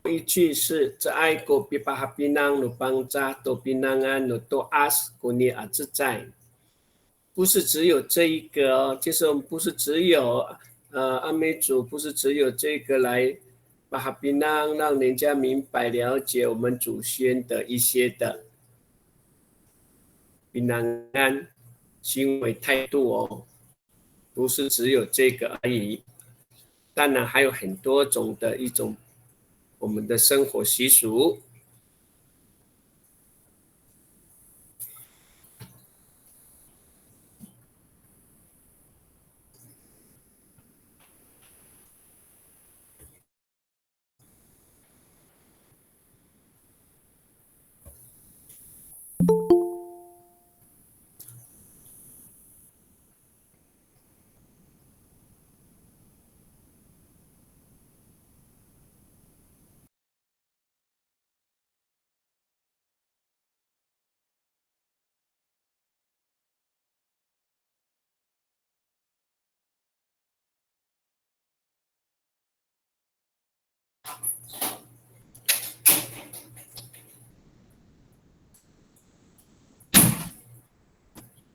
一句是这爱国比巴哈比囊努邦扎多比囊安努多阿斯古尼阿自在，不是只有这一个哦，就是我们不是只有阿美族不是只有这个来巴哈比囊让人家明白了解我们祖先的一些的比囊安行为态度哦，不是只有这个而已。当然还有很多种的一种我们的生活习俗。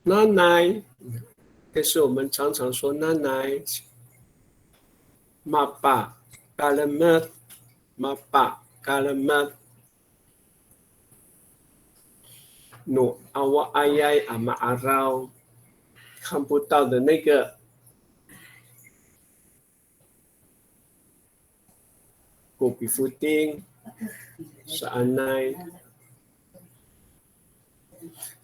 奶奶，这是我们常常说奶奶，妈爸，嘎了么，妈爸，嘎了么，努阿瓦阿耶阿玛阿绕，看不到的那个古比夫丁是安奈，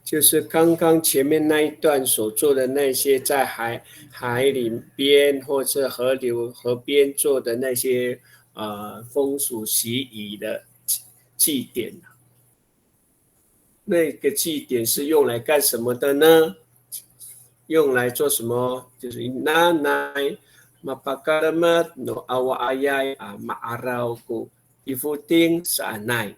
就是刚刚前面那一段所做的那些在海里边或者河边做的那些风俗习仪的祭典。那个祭典是用来干什么的呢？用来做什么？就是奶奶mapagalamat no awa-ayay maaraw ko ifuting sa anay。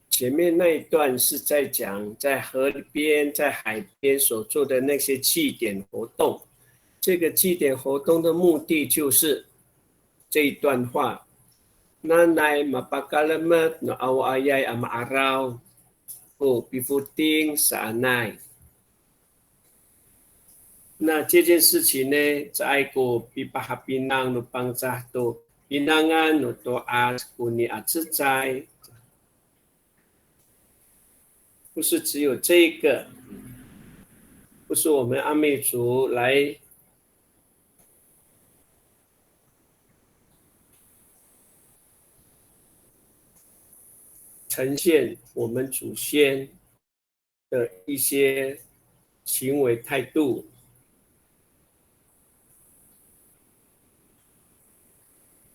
前面那一段是在讲在河边、在海边所做的那些祭典活动。这个祭典活动的目的就是这一段话：Nanay mapagalamat no awa-ayay ang maaraw o bifuting sa anay。那这件事情呢，在过比巴哈比囊努邦扎多比囊安努多阿古尼阿自在。不是只有这个，不是我们阿美族来呈现我们祖先的一些行为态度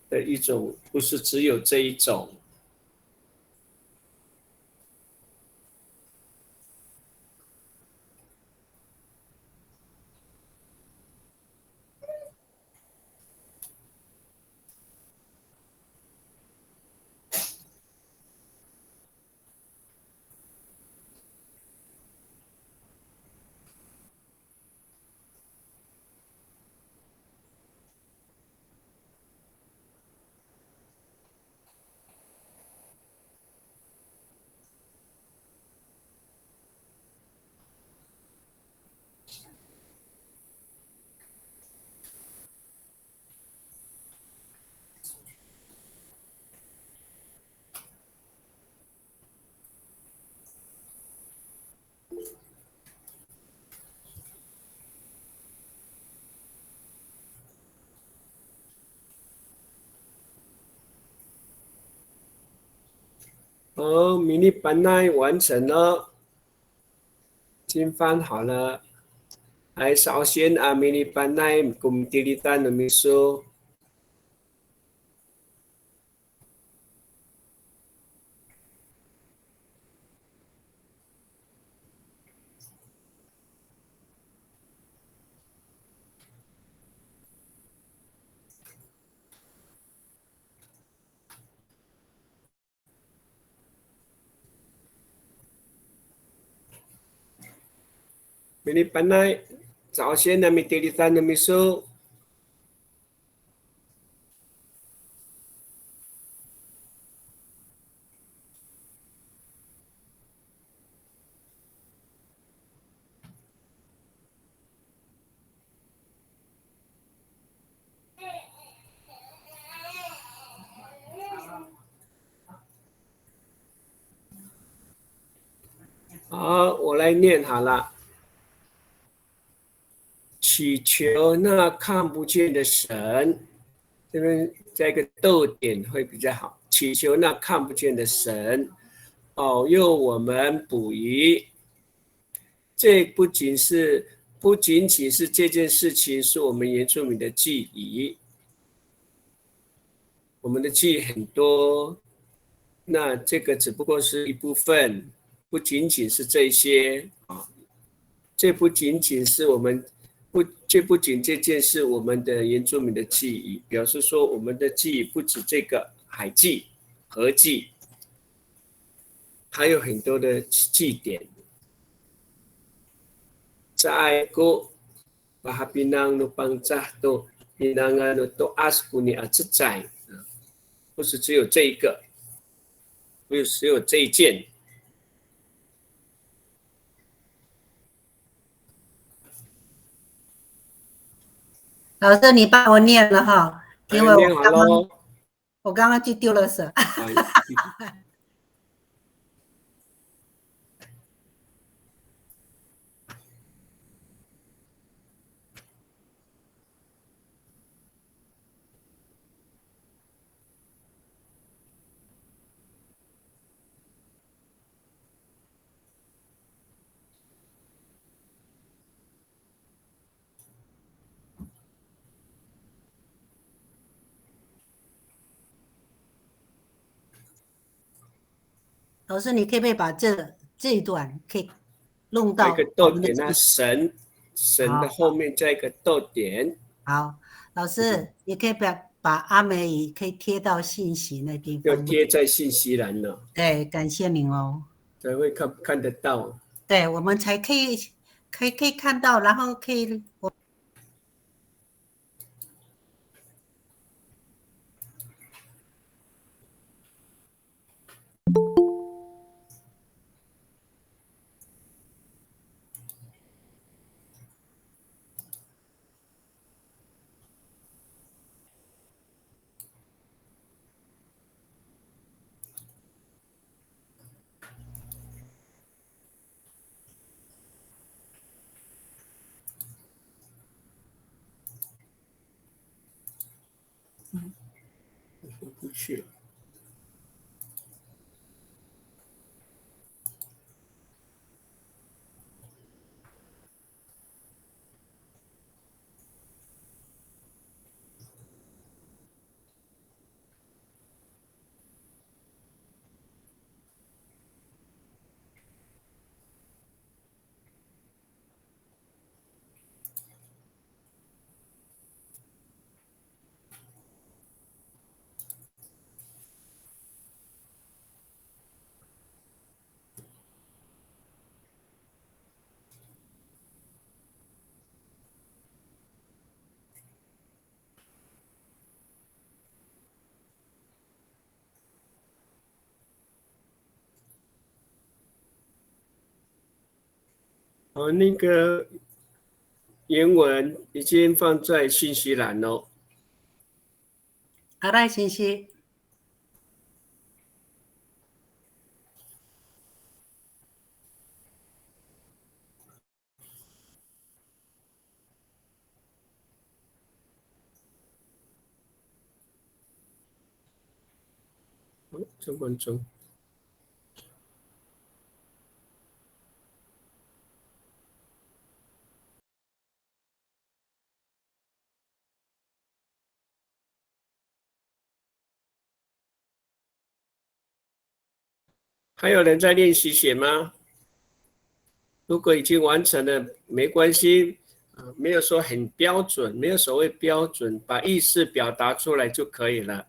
的一种，不是只有这一种。哦，迷你班奈完成了，经翻好了。还首先啊，迷你班奈cùng tilitan的秘书。Pilih pandai,早先的米第里三的米数。好，我来念好了。祈求那看不见的神，这边加一个逗点会比较好。祈求那看不见的神，保佑我们捕鱼。这不仅仅是这件事情是我们原住民的记忆，我们的记忆很多，那这个只不过是一部分，不仅仅是这些啊，这不仅仅是我们这不仅这件事我们的原住民的记忆，表示说我们的记忆不止这个海记、河记，还有很多的祭典。在过把哈槟榔no邦扎都槟榔啊都阿斯古尼啊自在，不是只有这一个，不是只有这一件。老师，你帮我念了哈，因为念好喽。我刚刚去丢了手。老师，你可不可以把这一段可以弄到一个逗点啊，神的后面加一个逗点。好，老师，你可以把阿美语可以贴到信息那地方，要贴在信息栏了。对，感谢您哦。才会看得到。对，我们才可以看到，然后可以不去。好，那个原文已经放在信息栏喽。阿赖信息。这分钟。还有人在练习写吗？如果已经完成了，没关系，没有说很标准，没有所谓标准，把意思表达出来就可以了。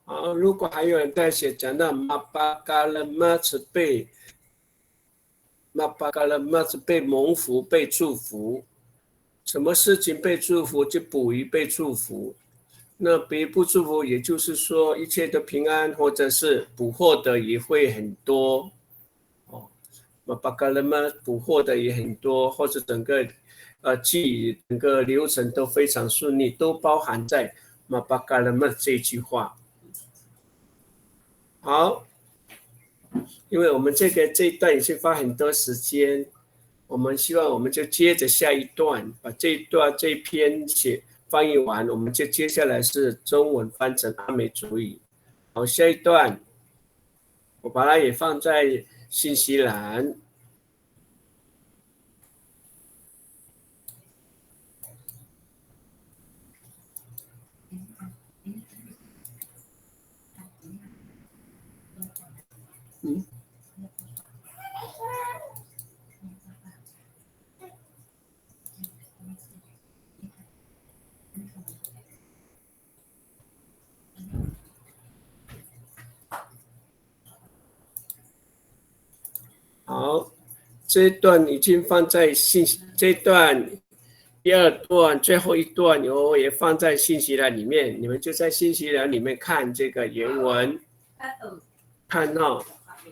好，如果还有人在写，讲到马巴嘎勒玛是被马巴嘎勒玛是被蒙福、被祝福，什么事情被祝福就补于被祝福。那别不祝福，也就是说一切的平安，或者是捕获的也会很多哦。马巴嘎勒玛捕获的也很多，或者整个整个流程都非常顺利，都包含在马巴嘎勒玛这句话。好，因为我们这一段已经花很多时间，我们希望我们就接着下一段，把这一篇翻译完，我们就接下来是中文翻成阿美族语。好，下一段我把它也放在信息栏。好，这一段已经放在这一段第二段最后一段我也放在信息栏里面，你们就在信息栏里面看这个原文，看哦。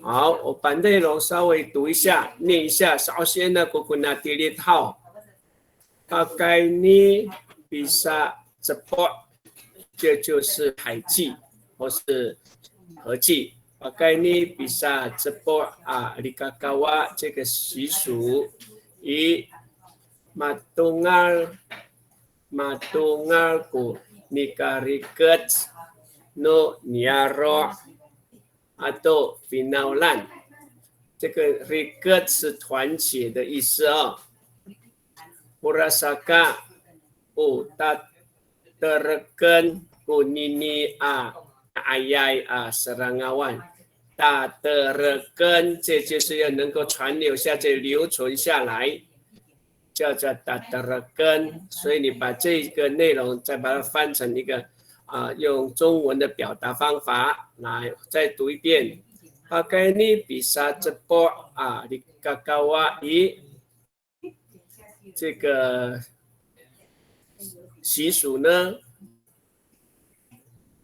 好，我把内容稍微读一下，念一下。首先呢，我跟他第一套，pakai ni bisa cepat，这就是海记或是合记。pakai ni bisa cepat likakawa 这个习俗，以matungalku nikariket no niaro atau finaulan， 这个 riket 是团结的意思哦。Purasaka tak terken kunini ayai serangawan， tak terken 这就是要能够传流下去，留存下来，叫做 tak terken。所以你把这个内容再把它翻成一个用中文的表达方法来再读一遍。Pakai ni bisa cepat likakawa 这个习俗呢，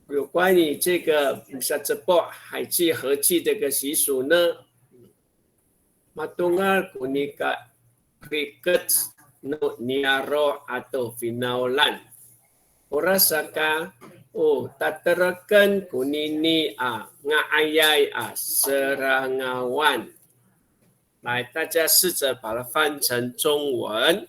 有关于这个bisa cepat海记合记这个习俗呢 ，matungal kunika riket no niaro atau finaulan orasaka taterakan kunini ngaayai serangawan。来，大家试着把它翻成中文。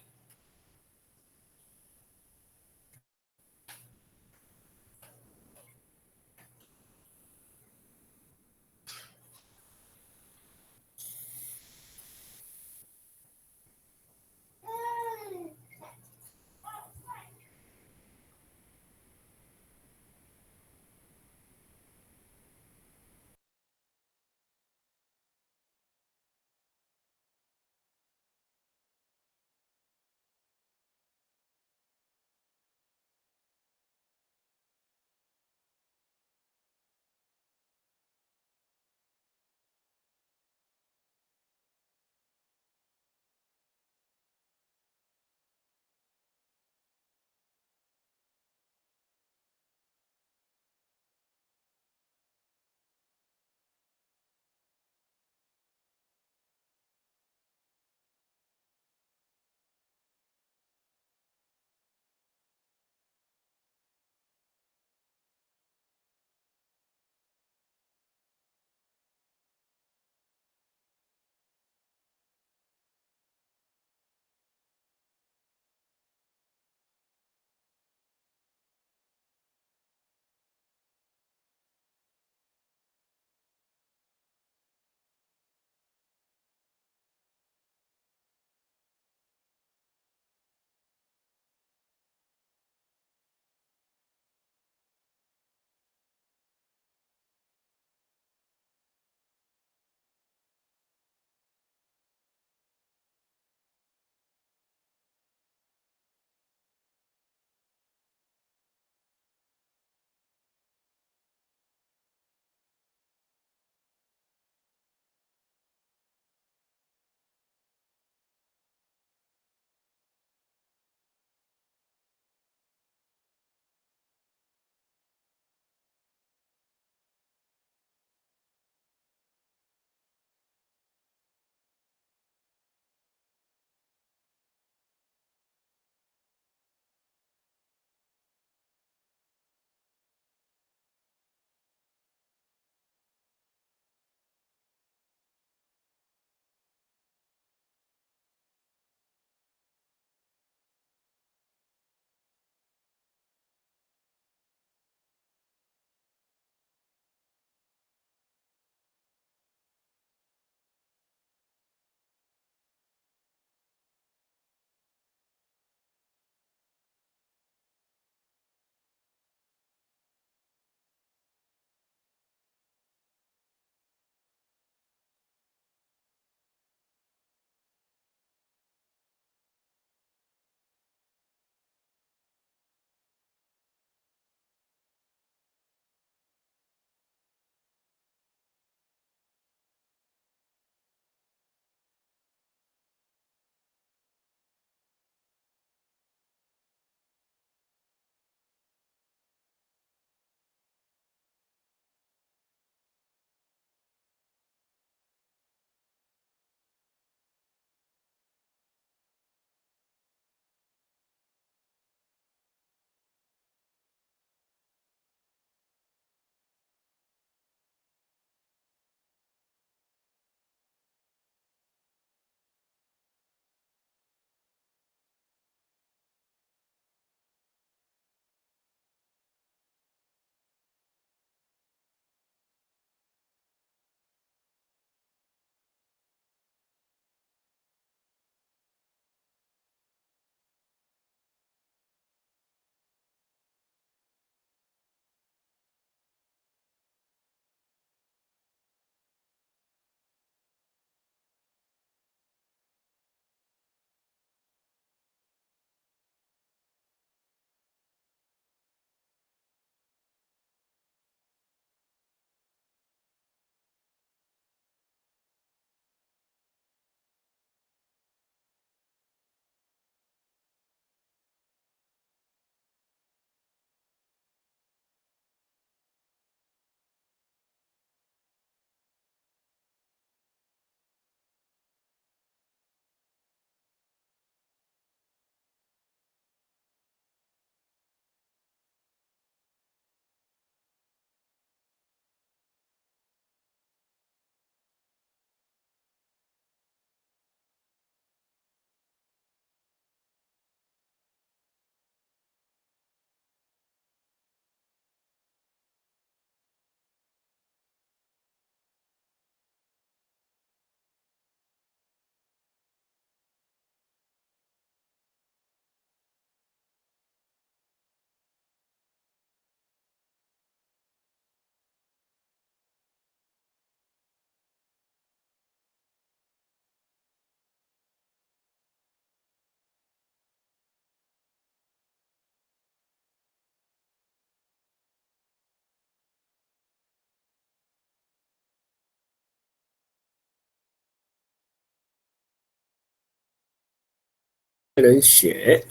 人写，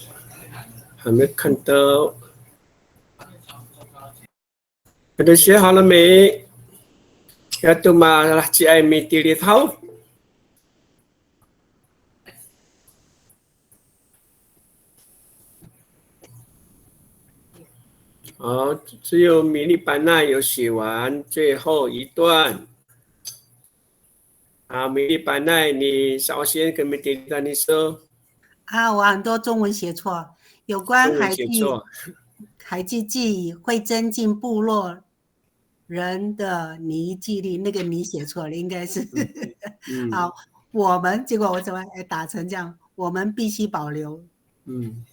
还没看到，你们写好了没？要读嘛啦，只爱没地里头。好，只有米利班纳有写完最后一段。啊，米利班纳，你首先跟米迪跟你说，我很多中文写错，有关中文写错。海记记忆会增进部落人的凝记力，那个你写错了，应该是好。我们结果我怎么打成这样？我们必须保留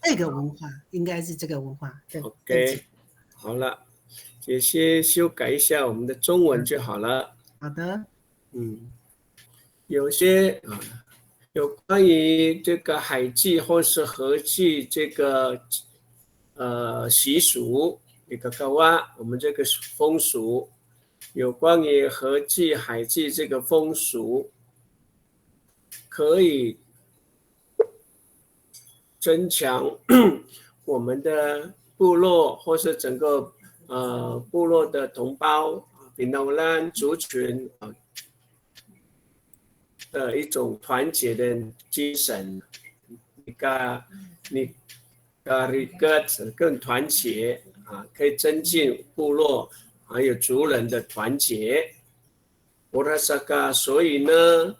这个文化，应该是这个文化。OK， 好了，这些修改一下我们的中文就好了。好的。有些有关于这个海祭或是河祭这个习俗，一个我们这个风俗，有关于河祭、海祭这个风俗，可以增强我们的部落或是整个部落的同胞、闽南人族群的一种团结的精神，你更团结可以增进部落还有族人的团结。所以呢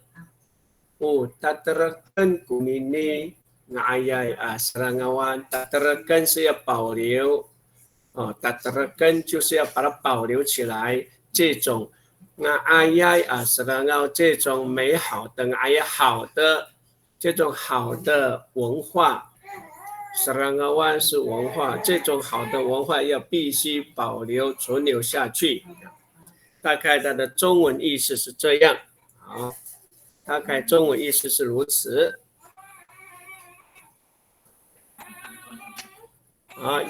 ，tatarakan kumini ngayay serangawan tatarakan 是要保留tatarakan 就是要把它保留起来，这种serangaw 这种美好的好的这种好的文化，serangawan 是文化，这种好的文化要必须保留存留下去。大概它的中文意思是这样，好，大概中文意思是如此。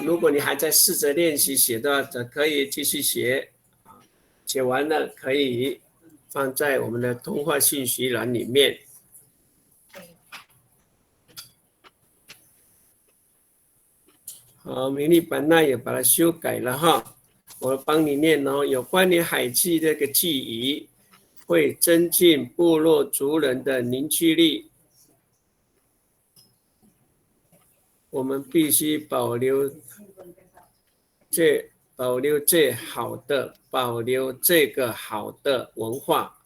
如果你还在试着练习写的，可以继续写，写完了可以放在我们的通话信息栏里面。好，明利版那也把它修改了哈，我帮你念哦。有关于海祭这个记忆，会增进部落族人的凝聚力。我们必须保留这个好的文化。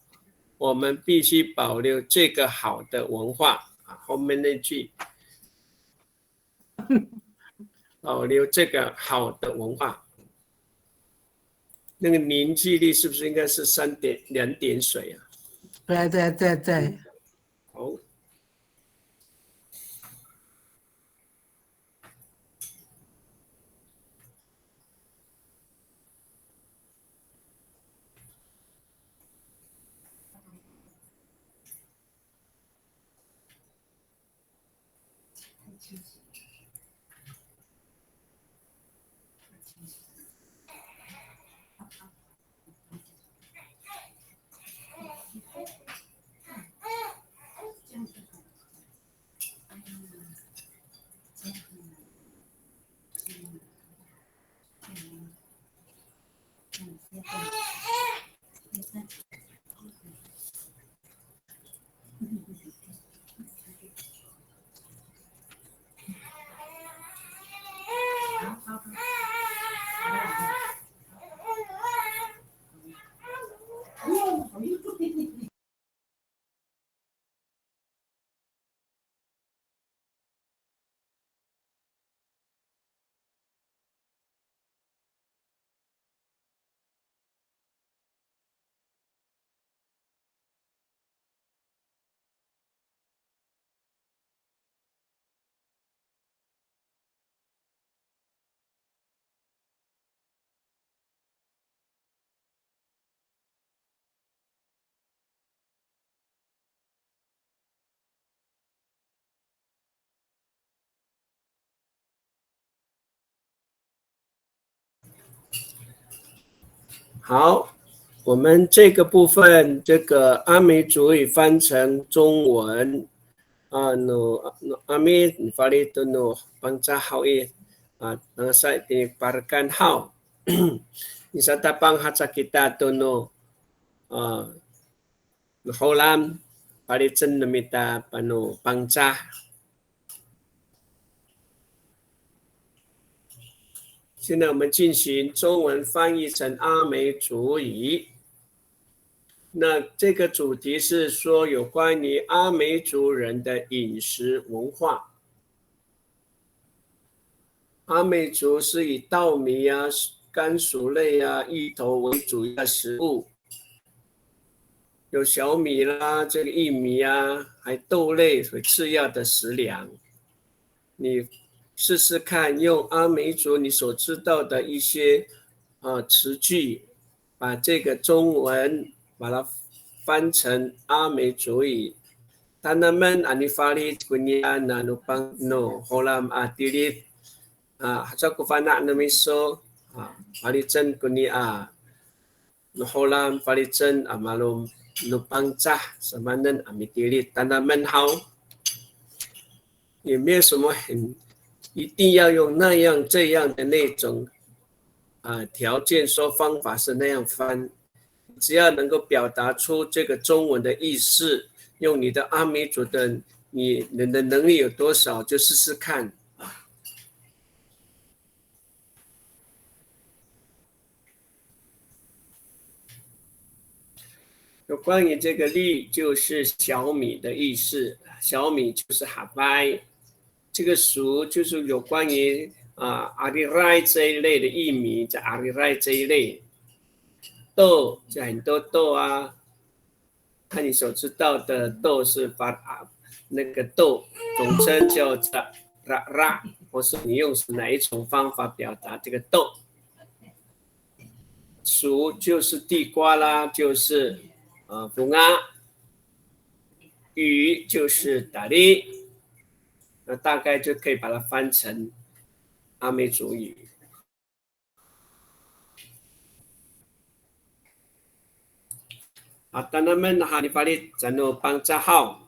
我们必须保留这个好的文化后面那句。保留这个好的文化，那个凝聚力是不是应该是2点水啊？对。好。好，我们这个部分，这个阿美族语翻成中文， no amin fali to no pangca hau nang sa parkan hau isa tapang hatsa kita to no holam fali chen namita pano pangca。现在我们进行中文翻译成阿美族语。那这个主题是说有关于阿美族人的饮食文化。阿美族是以稻米啊、甘薯类啊、芋头为主要食物，有小米啦、这个玉米啊，还豆类和次要的食粮。你试试看，用阿美族你所知道的一些词句，把这个中文把它翻成阿美族语。Tanaman anifalit kunya na nupang no holam atilit sa kufana na miso palitsan kunya no holam palitsan amalum nupang cha samanan amitilit tanaman hao 也没有什么很一定要用那样这样的那种条件说方法是那样翻，只要能够表达出这个中文的意思。用你的阿美族的你的能力有多少，就试试看。有关于这个粒，就是小米的意思，小米就是哈拜，这个熟就是有关于阿里赖这一类的薏米，在阿里赖这一类，豆就很多豆啊，看你所知道的豆是那个豆总称叫ra，或是你用哪一种方法表达这个豆。薯就是地瓜啦，就是bunga，鱼就是打哩，那大概就可以把它翻成阿美族语。tanaman na hanipalit no pangcahaw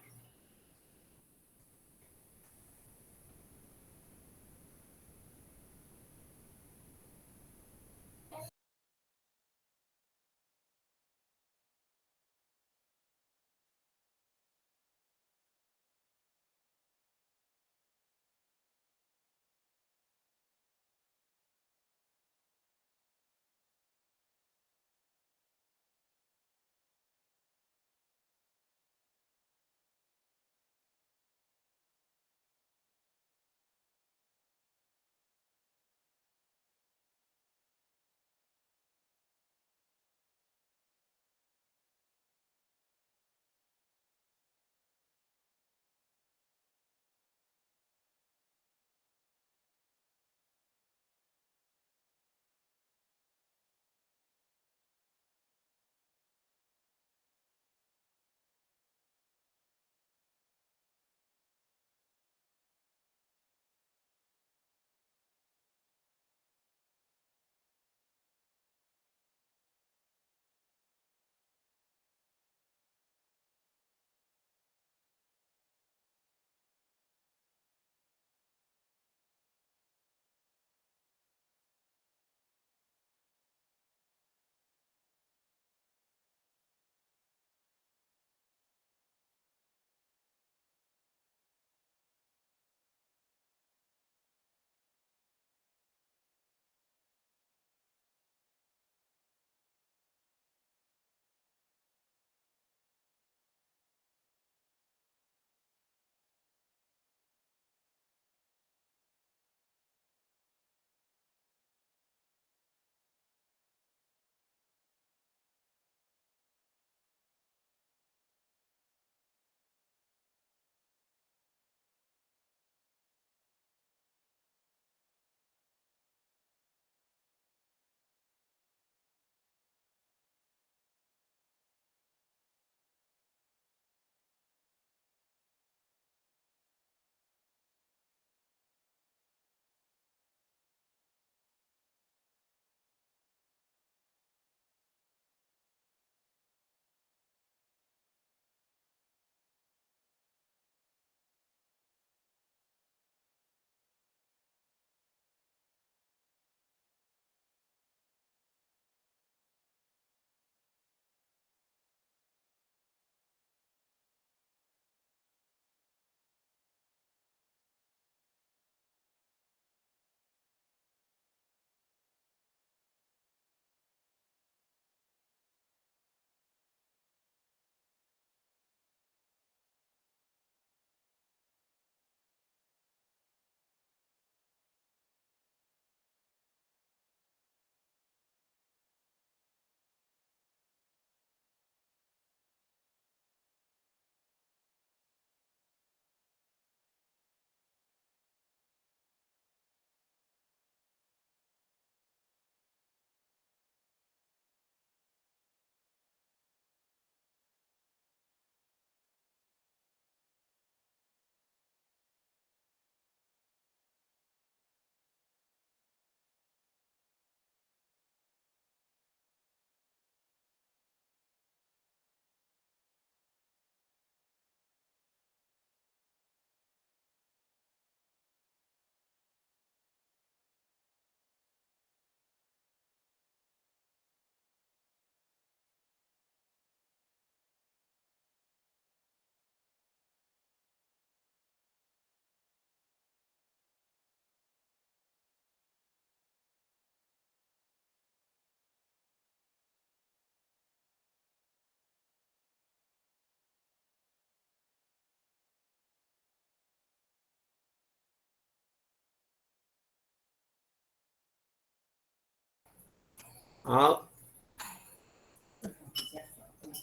好，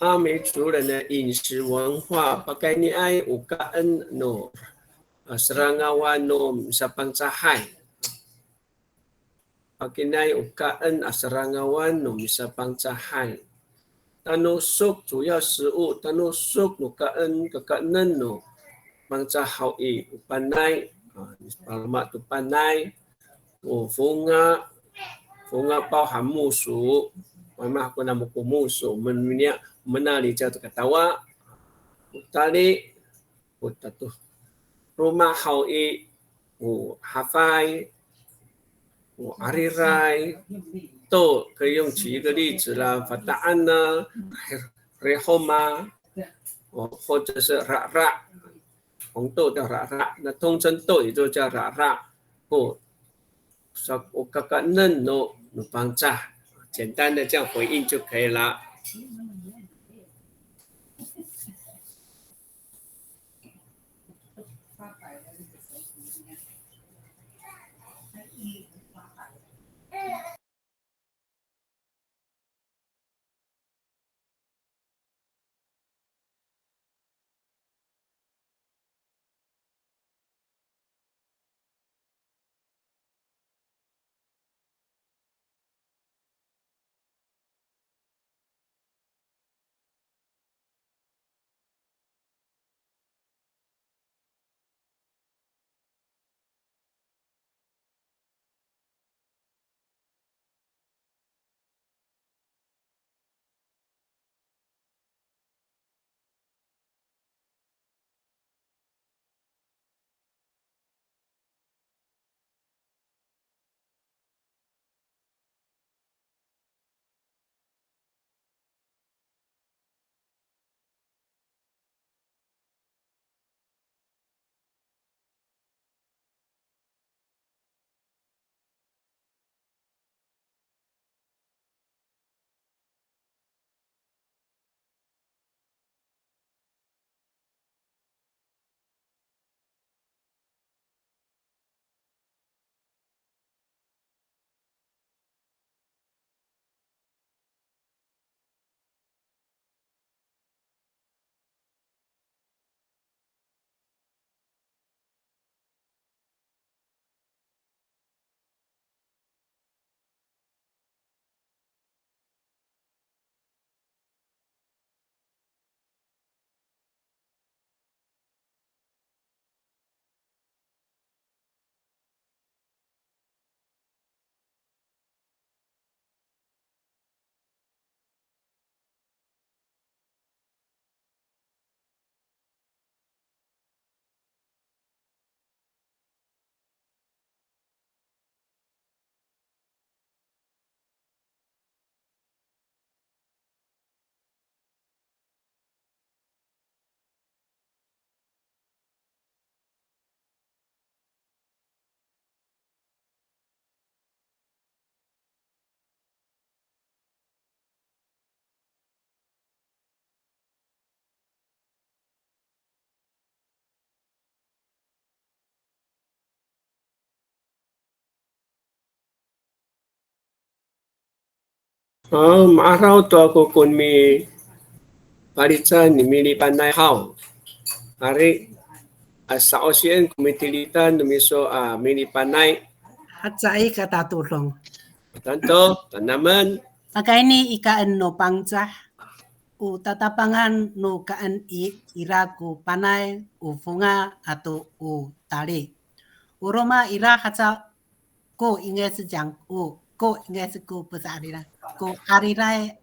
阿美族人的饮食文化，pakai ni ai ukaan no serangawan no sa pangsahay. Pakai ni ai ukaan serangawan no sa pangsahay. Tanusuk 主要食物，tanusuk no kaan kekanan no pangsahawi upanay, palma tu panay, funga 包含木薯，我们还那么过木薯，我们那里叫做katawa，utali，utatu rumah hawi，hafai，arirai，豆可以用举一个例子啦，fataan 呢，rehoma，或者是 rak， 红豆叫 rak， 那通称豆也就叫 rak， 我刚刚嫩no帮炸，简单的这样回应就可以了。Maaraw to ako kung may palitan ni mili panay how. Hari sa osyen kumitilitan numiso mili panay. At sa ikatutulong. Tanto, tanaman. Pakai ni ikaan no pangsa. Tatapangan no kaan iraku panay funga ato tali. Uroma ira hatsa ko 应该是讲ko 应该是ko 不是阿里啦ko arirai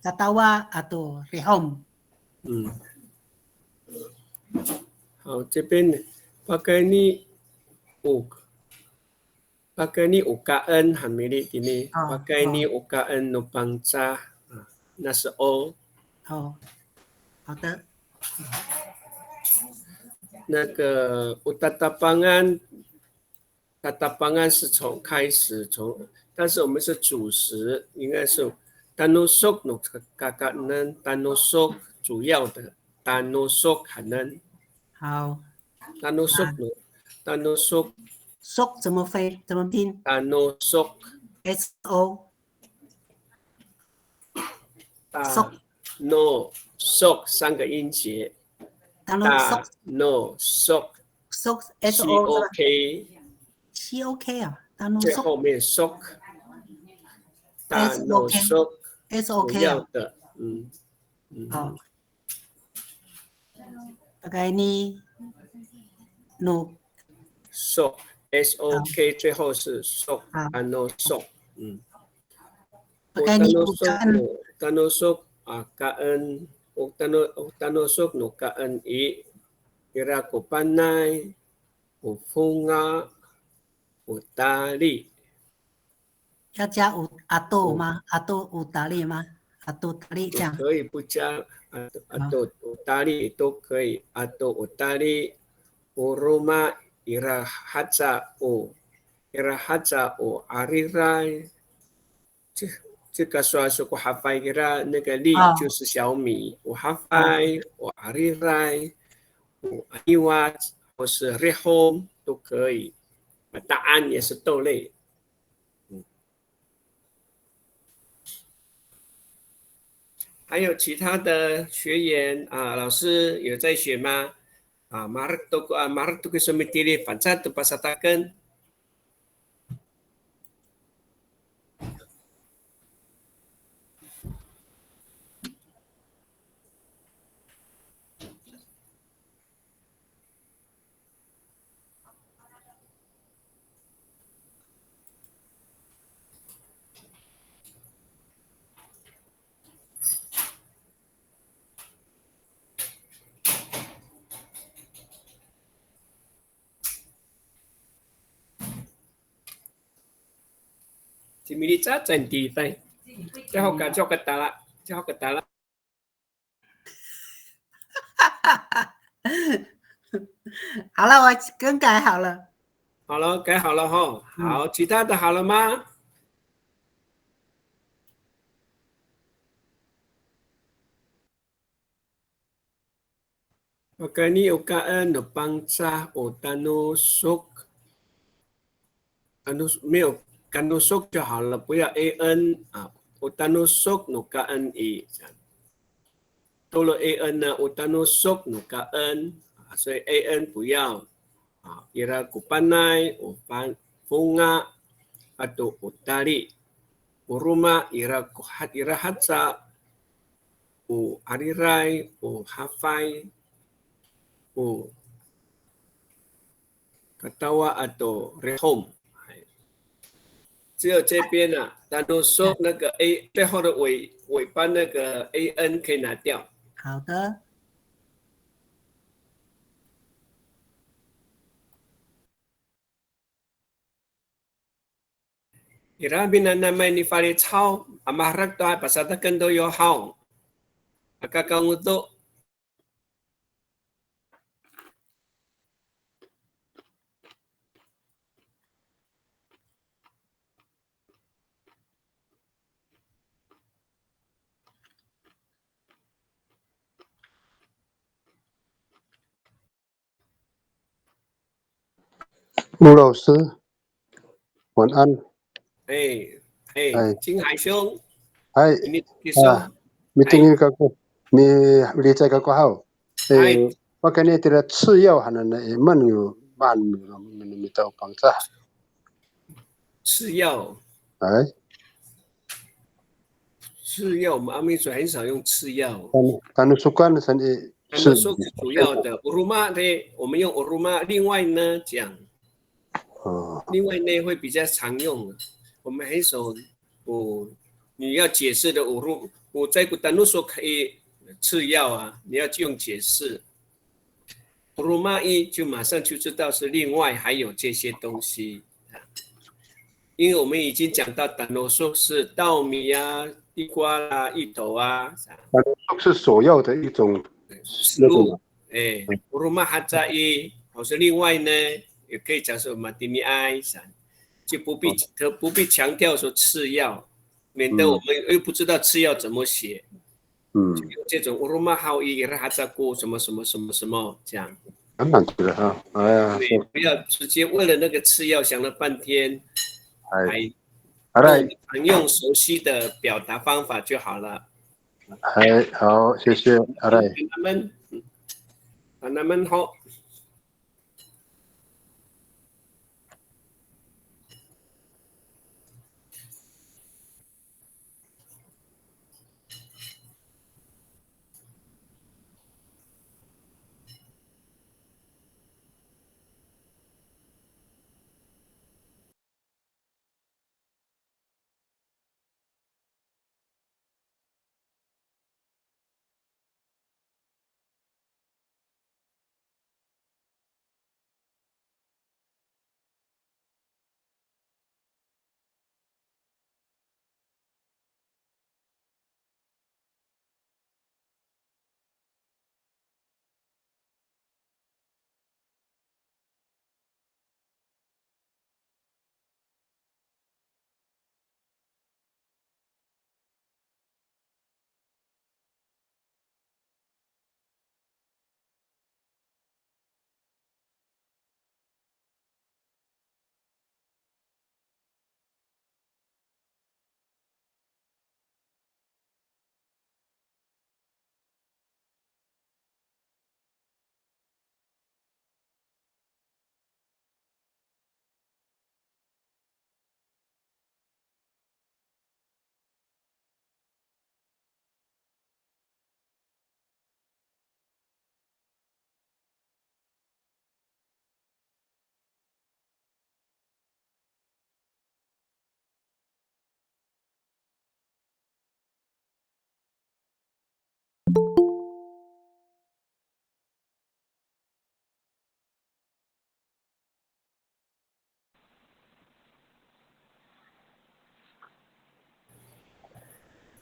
katawa ato rehom。好，这边pakai ni ukaan hamili ini pakai ni ukaan no pangsa， 那是 o。好的。那个 tatapangan 是从开始但是我们是主食，应该是 tanusok no kakanan tanusok 主要的 tanusok hanan。好。tanusok ，sok 怎么拼？ tanusok S O 大 no sok 3个音节，大 no sok S O C O K 啊，大 no 最后面 sok 大 no sok S O 主 K 啊，要的，好，大概你 no sok S O K 最后是 sok 大 no sok，大概你大 no sok kaan大 no sok no kaan ira ko panay ufunga utali。要加阿豆吗？阿豆有达利吗？阿豆达利这样。可以不加阿豆达利都可以，阿豆达利uruma ira haza o arirai， 这个说是我哈发ira那个粒就是小米，我哈发我arirai我iwa或是 rehom 都可以，答案也是豆类。还有其他的学员老师有在学吗？Maret tu ke sumitili pancat tu pasataken。Timilica cantik tay. Jauh ke talak, jauh ke talak。好了，我更改好了。好了，改好了哈。好，其他的好了吗？Wakani ukaan no pangsa otano sok， 没有kano sok 就好了，不要 an otano sok no kaan e。多了 an 呢 otano sok no kaan， 所以 an 不要。ira kupanay upan funga atau utali uruma ira hatsa u arirai u hafai u katawa atau rehom， 只有这边单独说那个 a 最后的尾巴那个 an 可以拿掉。好的。Irabi na naman ni Farid Hao, amahrag to ay pasada kendo yo hao. Akakanguto. 陆老师，晚安。青海兄，你说，你听个歌，你理解个歌好。我跟你这个吃药还能慢有慢没到帮助。吃药。吃药，我们阿弥陀很少用吃药。但是说惯的是是主要的。uruma 呢，我们用 uruma， 另外呢讲。另外呢会比较常用，我们很少你要解释的我在古丹路说可以吃药你要用解释。uruma 就马上就知道是另外还有这些东西，因为我们已经讲到丹路说是稻米地瓜芋头是首要的一种食物。uruma hatzai 或是另外呢。也可以讲说马丁尼埃就不必强调说吃药，免得我们又不知道吃药怎么写。就有这种 uruma hawi rahazaku 什么什么什么什么这样。很难读的哈，对，不要直接为了那个吃药想了半天，用常用熟悉的表达方法就好了。哎，好，谢谢阿赖。他们好。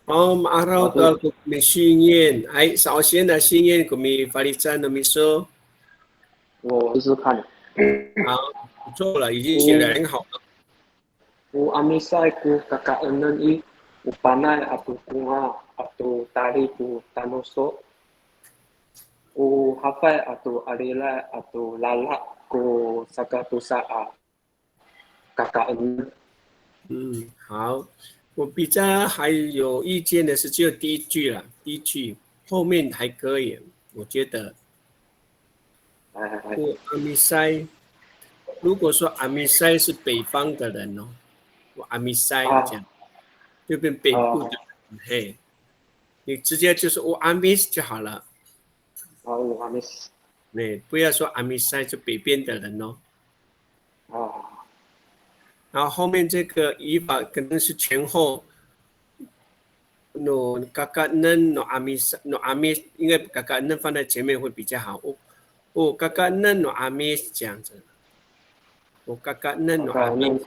araw to kami singin. Ay, sa osyen na singin kami falitan na miso. 我试试看。好，不错了，已经写得很好了。U amisai ku kakaanan I upanay atu kunga atu tari ku tanoso. U hafai atu alila atu lala ku sakatusa a kakaanan。好，我比较还有意见的是只有第一句了，第一句后面还可以，我觉得。我阿米塞，如果说阿米塞是北方的人哦，我阿米塞这样，就变北部的人，嘿，你直接就是我阿米斯就好了。我阿米斯。不要说阿米塞就北边的人哦。然后后面这个语法可能是前后。no kakak nen no amis no amis， 应该kakak nen放在前面会比较好。kakak nen no amis 这样子。kakak nen no amis，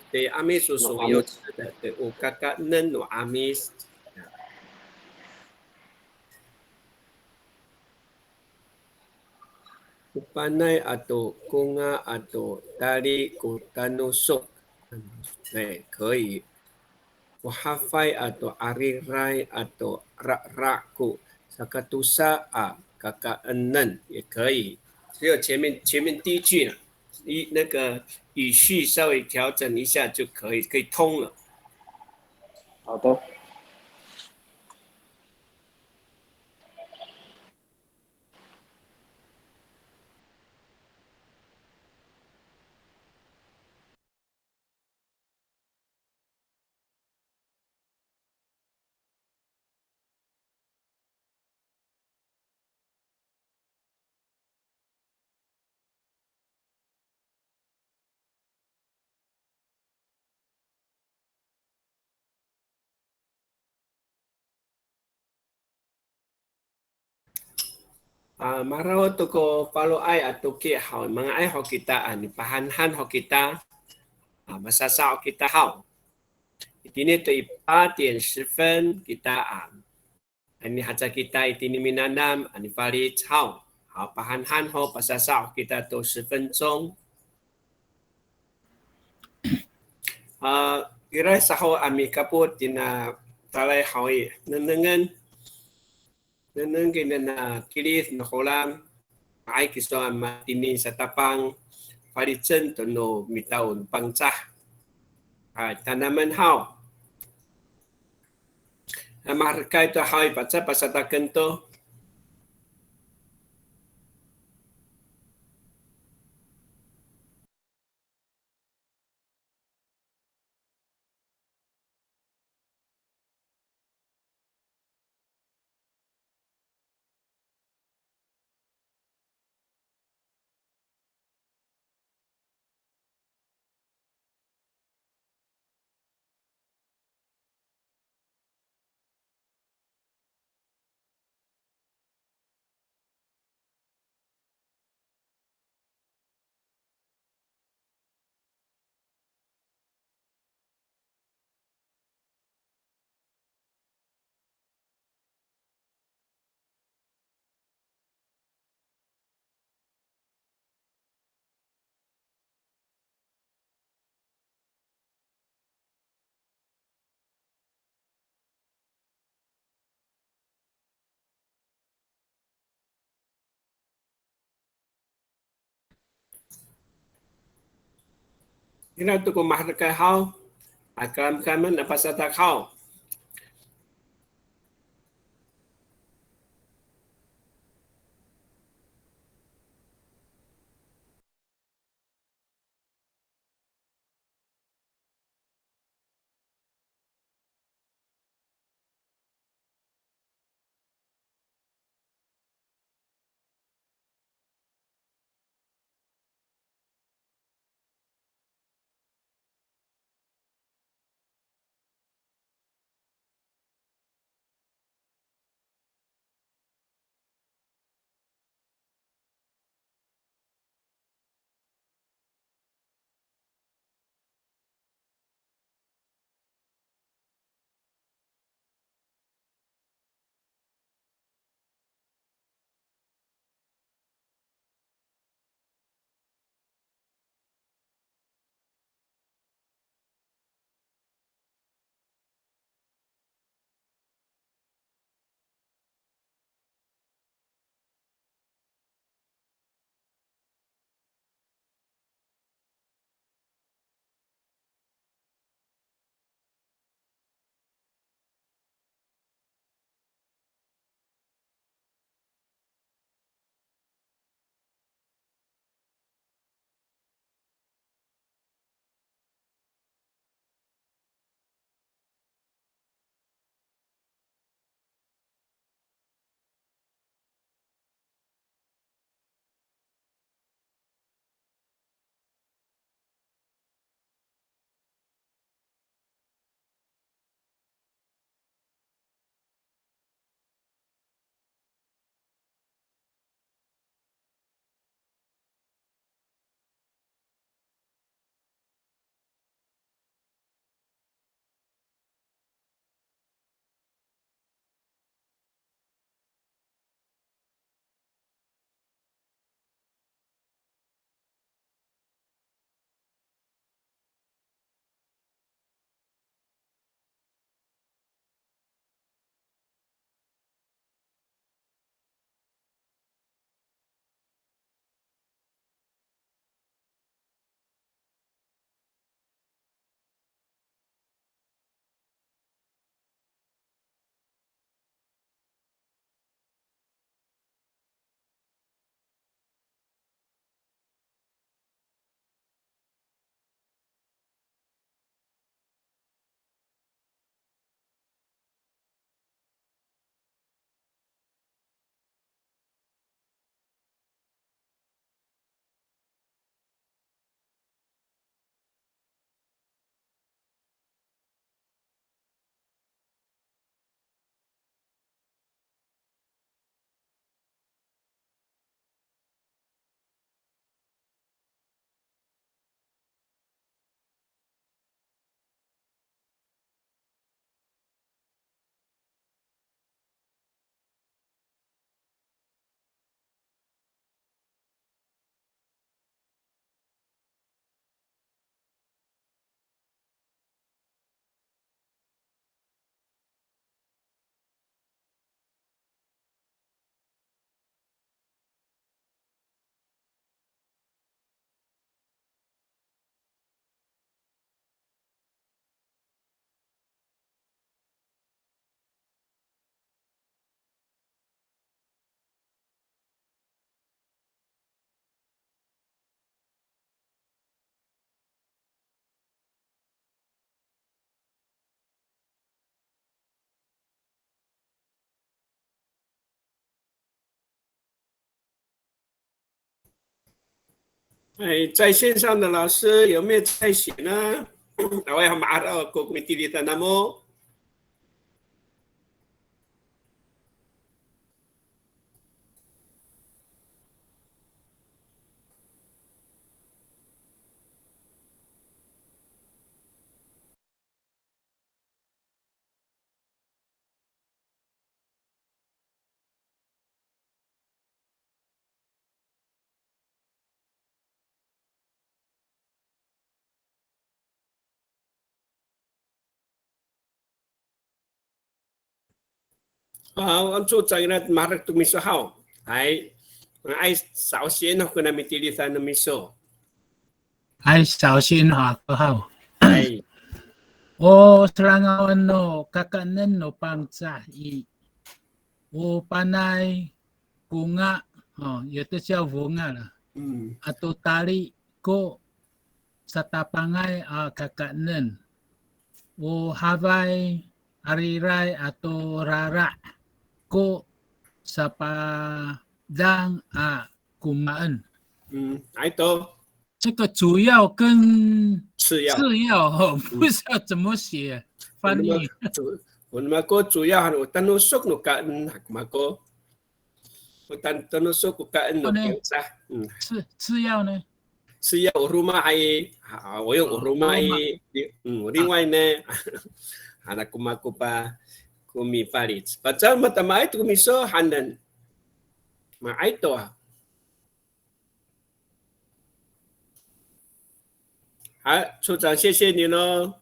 对，阿mis叔叔有吃的，对kakak nen no amis。Upanay atau kunga atau tari kutanusuk， 对，可以。Wahafai atau arirai atau raku sakatusa a kakak enen 也可以，只有前面第一句了，那个语序稍微调整一下就可以通了。好的。Maraw to ko follow ay atau ke hao mga ay ho kita pahanhan ho kita masasa ho kita hao。Ini tu 8:10kita ini haja kita ini minanam ini farid hao。好，pahanhan ho pasasa ho kita tu 10分钟。kira saho ami kaput tina talay hawi nenengan kina na kilis na kolam ay kiso matini sa tapang faritsen tono mitaon pangcah tanaman hao Menghargai itu hai baca bahasa Takento. Kita untuk menghargai hal, akan kami dapat sadar hal. 哎，在线上的老师有没有在写呢？Awak yang marah aku komiti di tanamo. Untuk cairan marah tu miso hao. Ai 首先呢，可能咪第二三的miso。ai首先哈个好。哎。O serangawan no kakanen no pangsa i o panay bunga itu siya bunga lah. Atau tali ko sa tapangay kakanen o havay ariray atau rara ko sa padang kumaan. Itu 这个主要跟次要不知道怎么写翻译。我们个主要还有tanusok no kaan mako， 我tanusok kaan no bangsa。次要呢？次要rumah ai， 我用rumah ai， 另外呢，anak kumaku pa kumi parit。Pasal mata mai tu miso hanan， mai tu好，处长，谢谢你喽。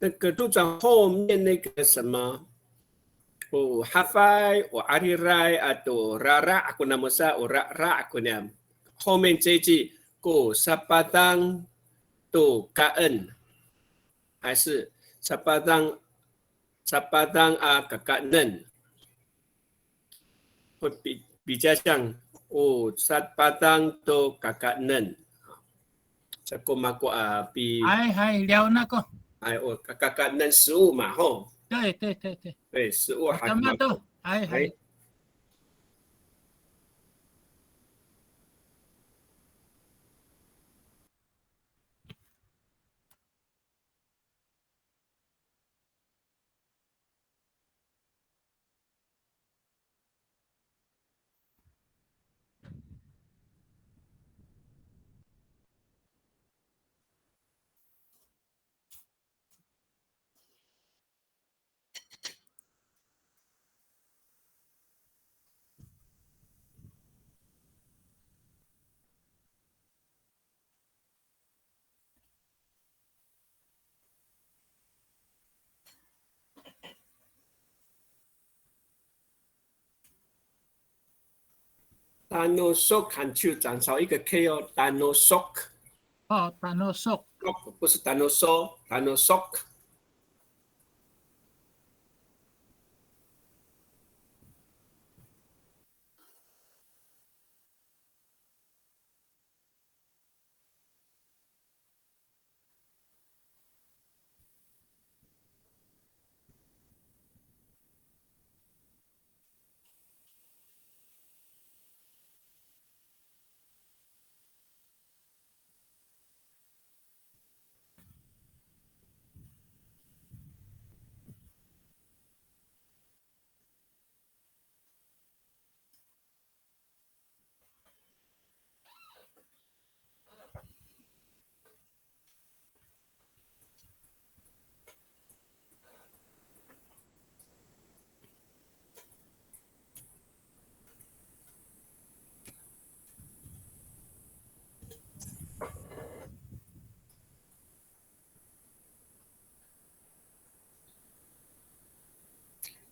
那个处长后面那个什么？hafai, arirai atau rara aku nama saya rara aku ni. 后面这句过sapatang tu kaan 还是 sapatang kakanen 会比较像sapatang tu kakanen. Saya maku pi. Hai聊那个。kakanen 食物嘛吼。对，食物还蛮多，还。Tanusok 喊处长少一个 K 哦 ，Tanusok。Tanusok。不是 Tanusok。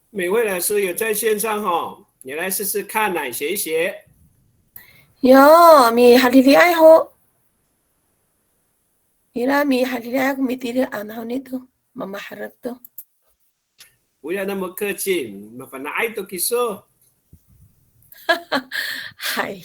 每位老师有在线上哈，你来试试看来写一写。有，mi halili ai ho. Ira mi halili aku mi tiri anah ni tu, mama harap tu. 不要那么客气，麻烦拿爱多给说。嗨。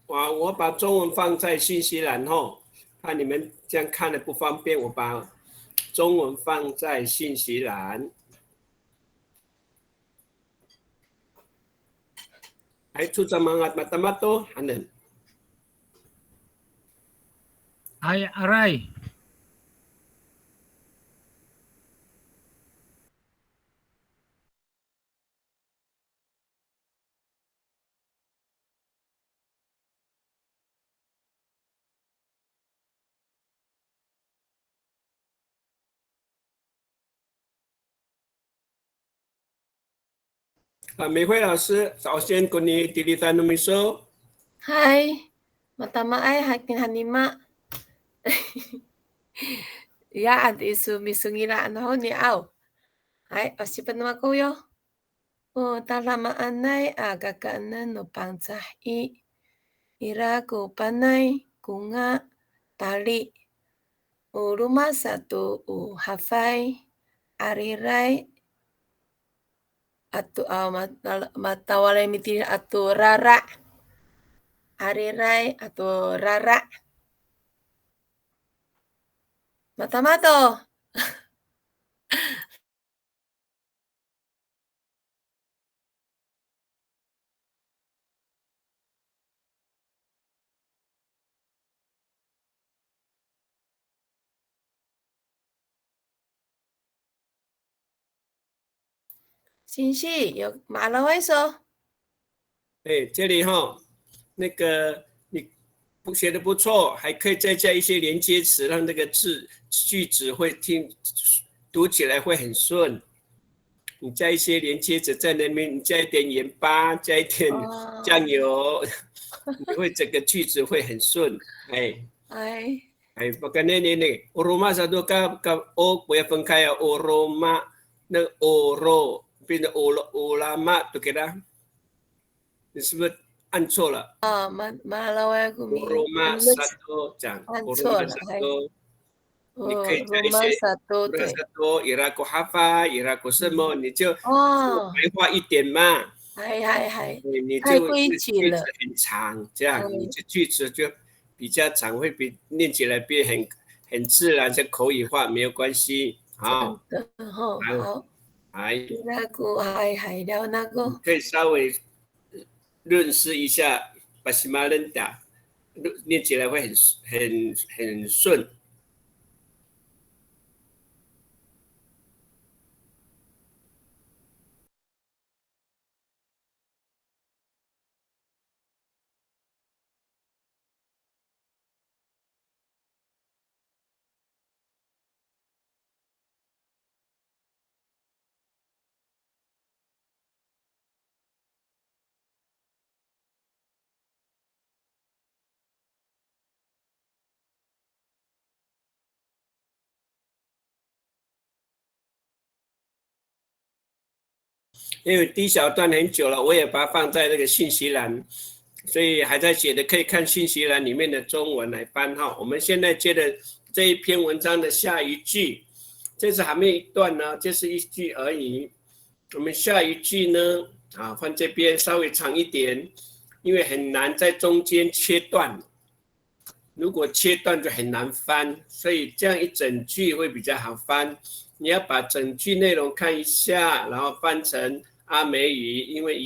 我把中文放在信息栏后，怕你们这样看的不方便，我把中文放在信息栏。Ay susah mangat mata-mata, Hanan. Ay aray. Mỹ Huế老师，首先跟你第一单咪说。Hai, matama ay hakin hanima. Ya at isu misungila ano ni aw. Hai, osipan naman ko yo. O talamaan ay agakaanan no pangsahi. Ira ko panay kunga tali. O rumah satu o hafay ariray atau matawalay miti atau rara ariray atau rara matamato 信息有马来会说，这里哈，那个你写的不错，还可以再加一些连接词，让那个句子会读起来会很顺。你加一些连接词在那边，你加一点盐巴，加一点酱油，你会整个句子会很顺。makanya ini oroma satu o 不要分开啊 ，oroma 那 oro 变成 ulama 对啦，你是不是按错了？马来外国民 oroma satu 讲按错了，你可以加一些 oroma satu iraku hafa iraku 什么，你就白话一点嘛。你就句子很长，这样你这句子就比较长，会比念起来变很自然，像口语化没有关系。好，好，那个可以稍微认识一下巴西马伦达，念起来会很顺。因为第一小段很久了，我也把它放在那个信息栏，所以还在写的可以看信息栏里面的中文来翻哈。我们现在接的这一篇文章的下一句，这是还没有一段呢，这是一句而已。我们下一句呢，放这边稍微长一点，因为很难在中间切断，如果切断就很难翻，所以这样一整句会比较好翻。你要把整句内容看一下，然后翻成阿美语，因为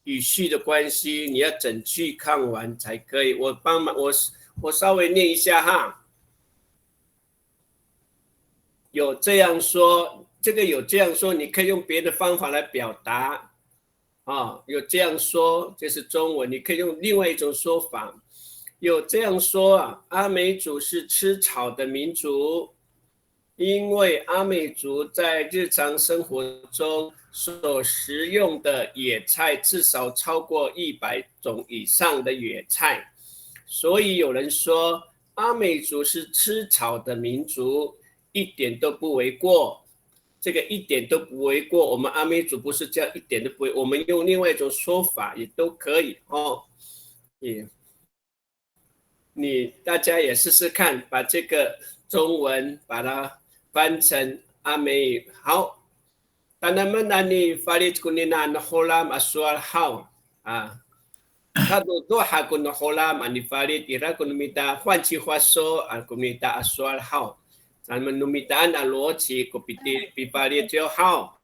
语序的关系，你要整句看完才可以。我稍微念一下哈。有这样说，这个有这样说，你可以用别的方法来表达啊。有这样说，这是中文，你可以用另外一种说法。有这样说啊，阿美族是吃草的民族，因为阿美族在日常生活中所食用的野菜至少超过100种以上的野菜，所以有人说阿美族是吃草的民族，一点都不为过。这个一点都不为过，我们阿美族不是叫一点都不为，我们用另外一种说法也都可以哦。大家也试试看，把这个中文把它翻成阿美语。好，tanaman ani farid kunina na holam aswal hao啊，他都多哈kun na holam ani farid ira kun mita huan chi huaso an kun mita aswal hao，咱们努米达那罗奇古比蒂比法列就好。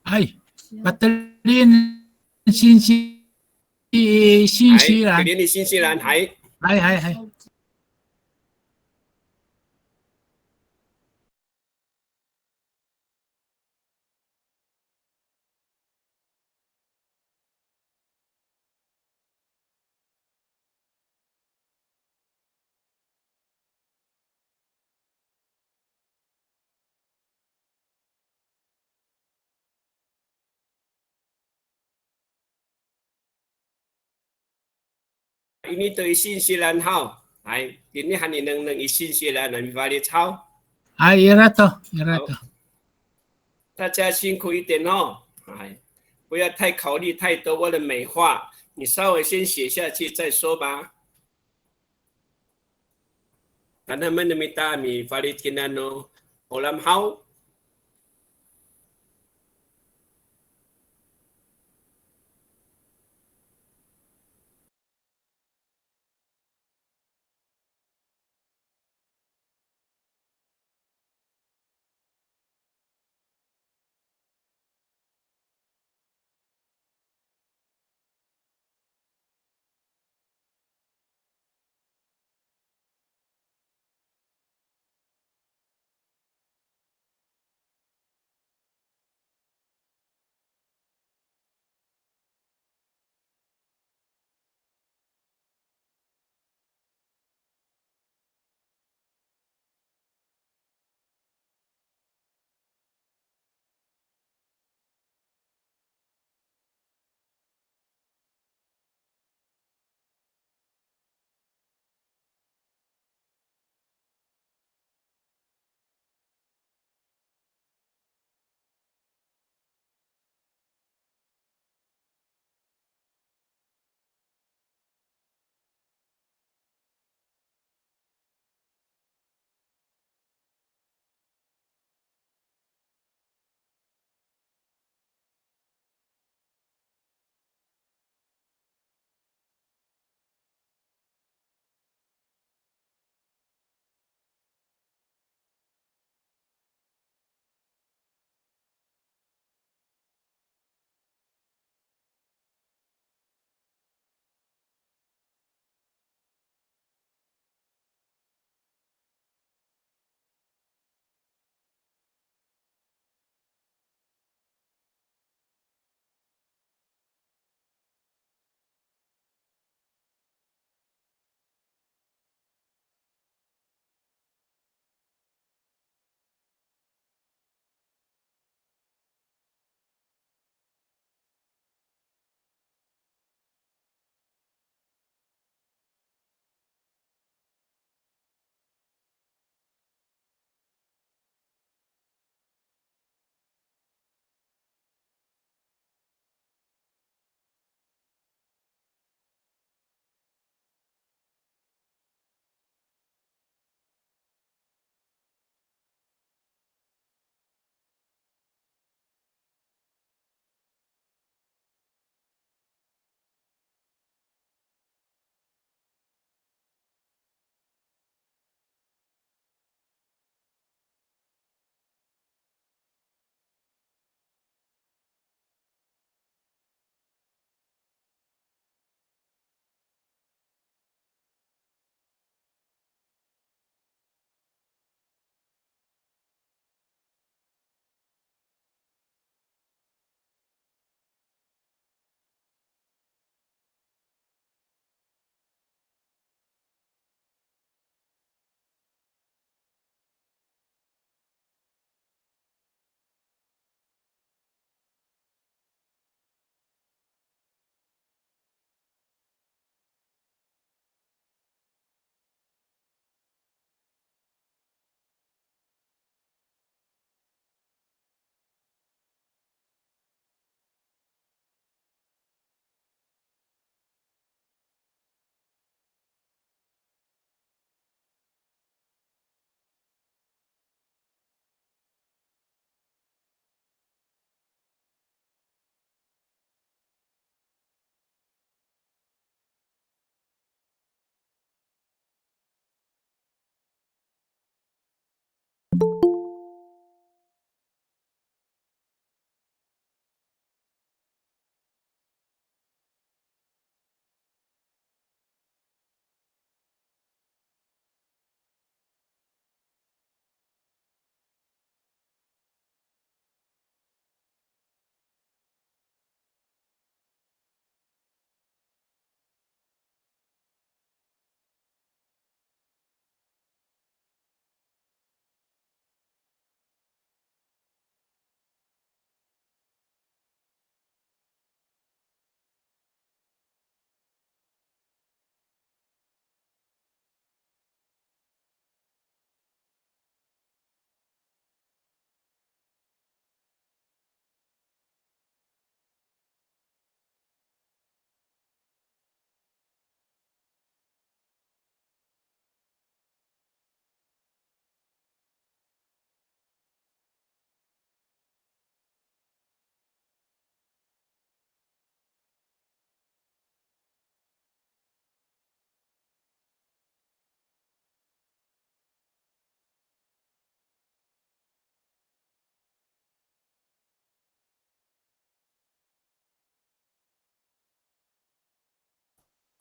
哎，巴特林新西兰，给你新西兰还。ini to isin silan hao，来，ini hani nang isin silan na法列超。哎，irato。大家辛苦一点哦，哎，不要太考虑太多，为了美化，你稍微先写下去再说吧。Karena menemita mi farid kinano olam hao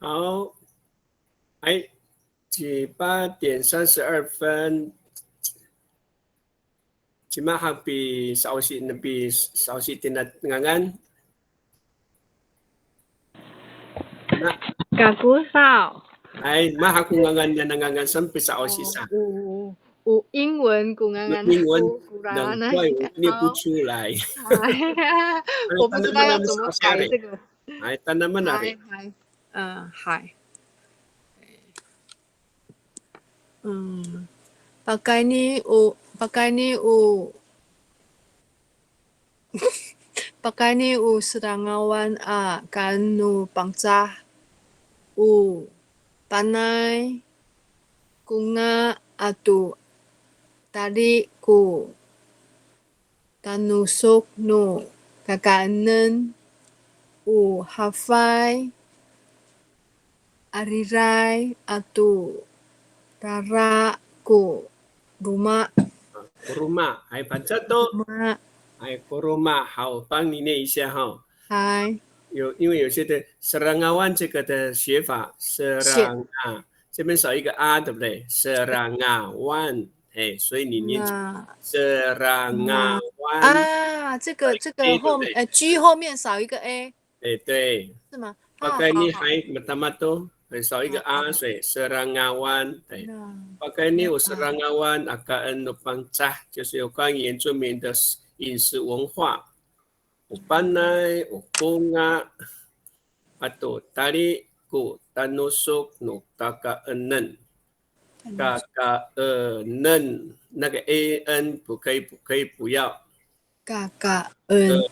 好，哎，8:32，今晚还比稍息点的ngangan，那Gagus sao? ay mahakungangan niya nangangan sampai sa osisa，有英文古安安，英文古兰难安呢？怪我念不好，出来。我不知道要怎么改这个。哎，当然们那里，嗨，嗨，pakai ni serangawan kan nu bangsa panai kunga atau tadi tanusok no kakaanan hafai arirai atau rara rumah kuruma，哎，反正都， rumah 哎，kuruma，好，帮你念一下哈。hai 因为有些的 serangawan 这个的写法 seranga，这边少一个 r， 对不对 ？serangawan， 哎，所以你念 serangawan，这个 a 对后不对？ G 后面少一个 a 哎，对。是吗pakai ni hai pertama tu少一个 r， 所以 serangawan， 对。pakai ni serangawan akan nupangcah， 就是有关原住民的饮食文化。upanay ukunga atau tali ku tanusuk no kakaanan， kakaanan 那个 an 不可以不要。kakaanan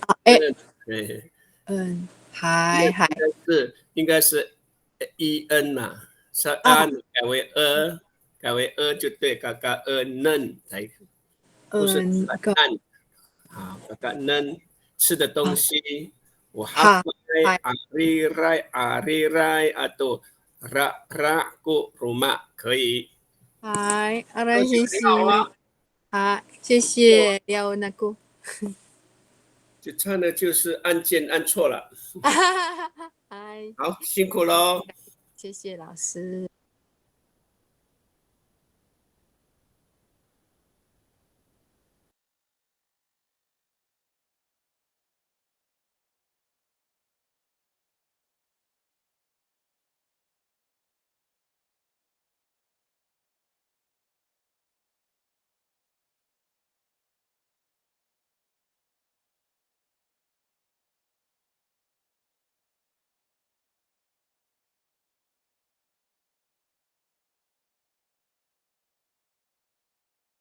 嗨，应该是 en 呐，是 an 改为就对，kakaanan 才不是 kakaanan。好，kakaanan 吃的东西，我hafai arirai atau raku rumah 可以。嗨，恭喜你好啊！好，谢谢廖那个，就差的就是按键按错了。嗨，好，辛苦喽。谢谢老师。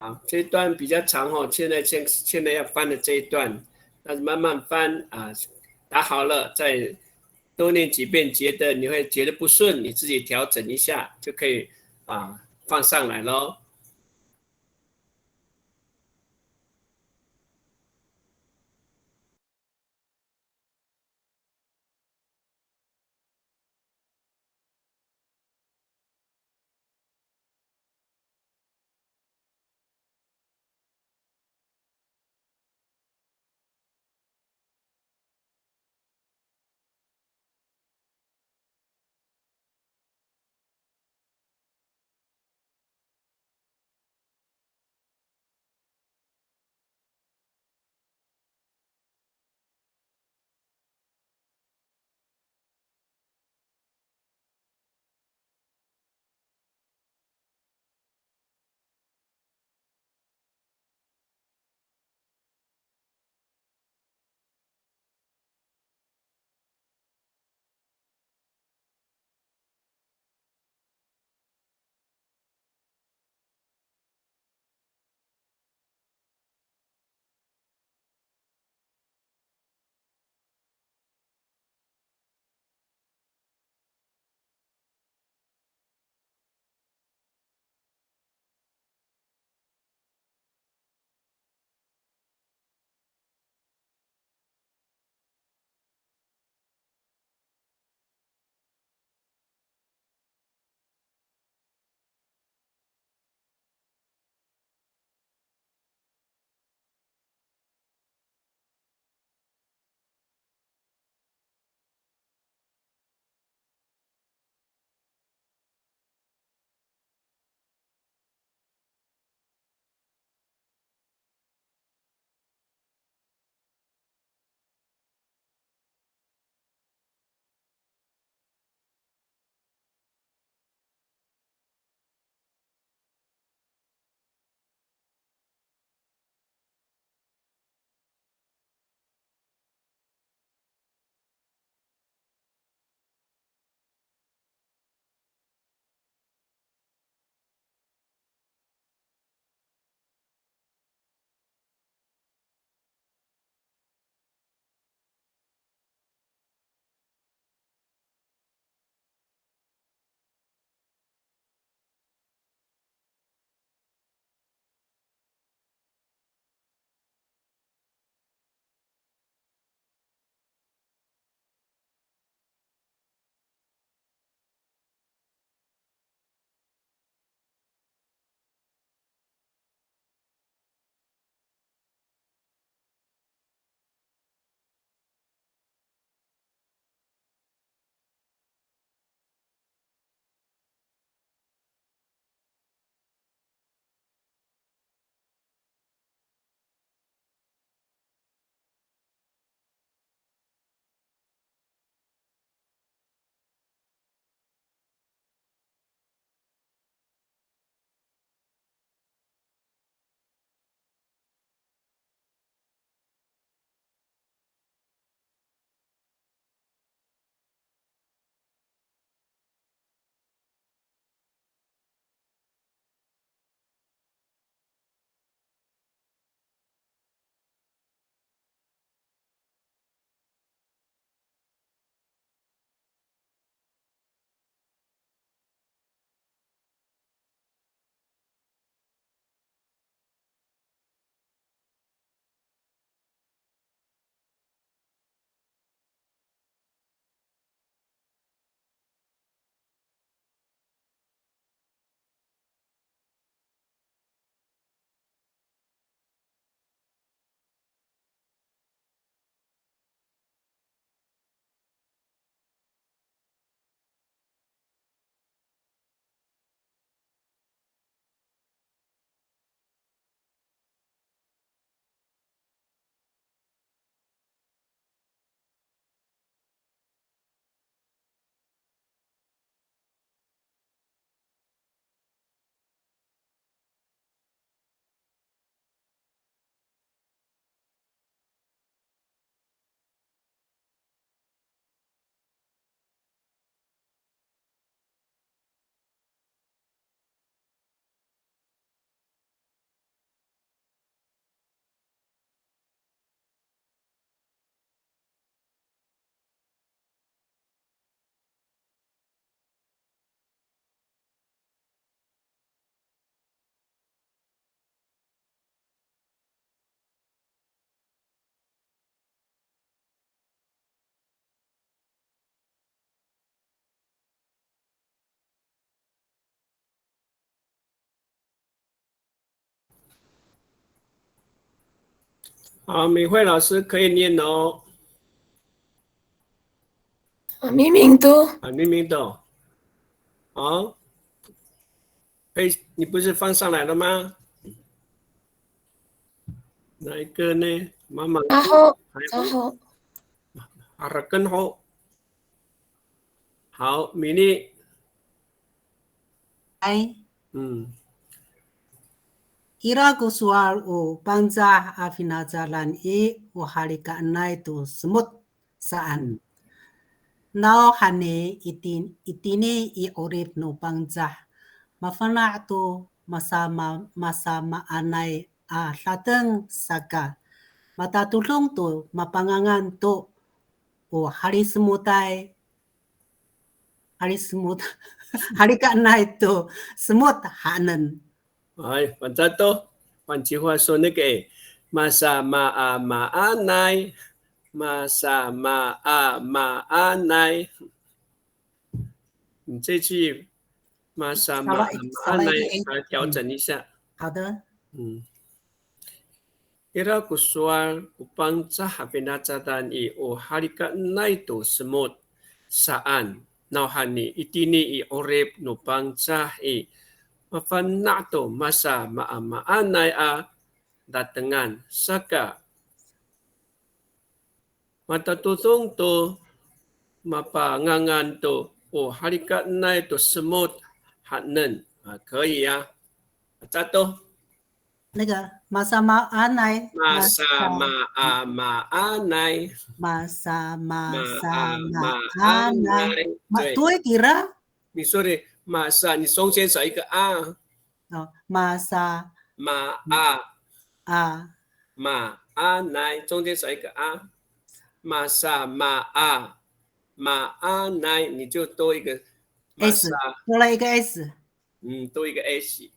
好，这一段比较长哦，现在要翻的这一段，但是慢慢翻啊，打好了再多念几遍，你会觉得不顺，你自己调整一下就可以放上来咯。好，美惠老师可以念哦。明明读。明明读。好，可以，你不是放上来了吗？哪一个呢？妈妈。然后。Harakan ho。好，米粒。Ira ko soal o bangsa afinazalan o halika anay to semut saan. Now hane itini I orip no bangsa. Mafana to masama anay lateng saka. Matatulong to mapangangan to o halisemutay. Halika anay to semut hanen. 哎，反正都换句话说，那个玛莎玛阿玛阿奈，玛莎玛阿玛阿奈，你这句玛莎玛阿玛阿奈，来调整一下。好的。Ira kusual upang sa pinatatan I o halika na ito semut saan nauhani itini I orep no pang sa I mafanato masa maamaanay a datengan saka matatutong to mapangangan to o halika na ito semut hanen 可以呀，这都。那个玛莎玛阿奈，玛莎玛阿玛阿奈，玛莎玛莎玛阿奈，对，kira？你说的玛莎，你中间少一个啊。哦，玛莎玛阿奈，中间少一个啊。玛莎玛阿奈，你就多一个 S， 多了一个 S。多一个 S。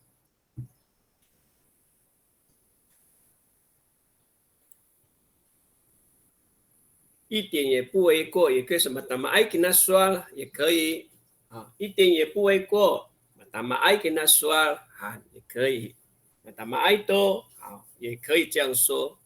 一点也不为过，也可以什么打嘛爱跟他说也可以啊，一点也不为过，打嘛爱跟他说啊也可以，打嘛爱多好也可以这样说。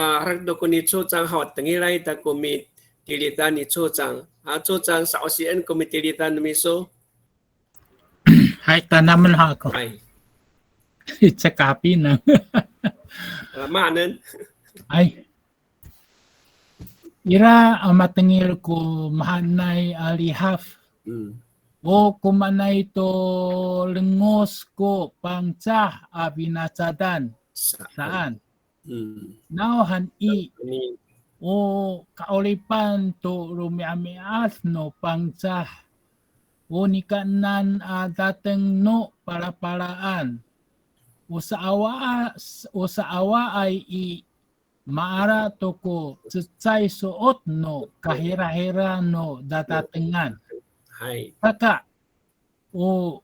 harap do ko ni Chocang hawat tangilay ta komit tilitan ni Chocang. Chocang sa OCN komit tilitan ni Miso. Hai tanaman ako. Ay. Cakapin na. Maanan. Ay. Ira matangil ko mahanay alihaf. O kumanay to lengos ko pangcah abinacadan. Saan? Nauhan I o kaulipan to rumiamias no pangcah o nikanan dateng no para-paraan o sa awa ay I maara to ko tsay suot no kahira-hira no datatengan kaka o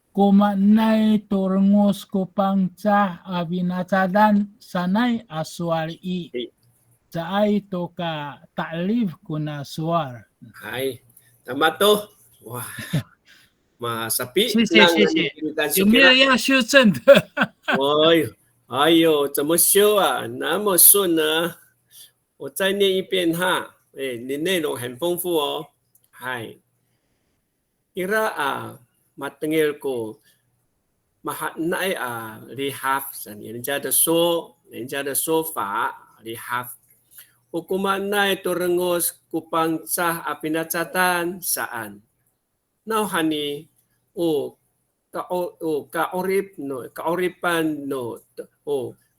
kumanay turngos ko pangcah abinacadan sanay aswar I saay to ka ta'lif ko na suar. Ay, tama to. Wah, masapi. 有没有要修正的？哎呦，怎么修啊？那么顺呢？我再念一遍哈。你内容很丰富哦。嗨，ira matengil ko mahatnai lihaf， 人家的说法lihaf。Ukumanay turengos kupang sah apinacatan saan. Nauhani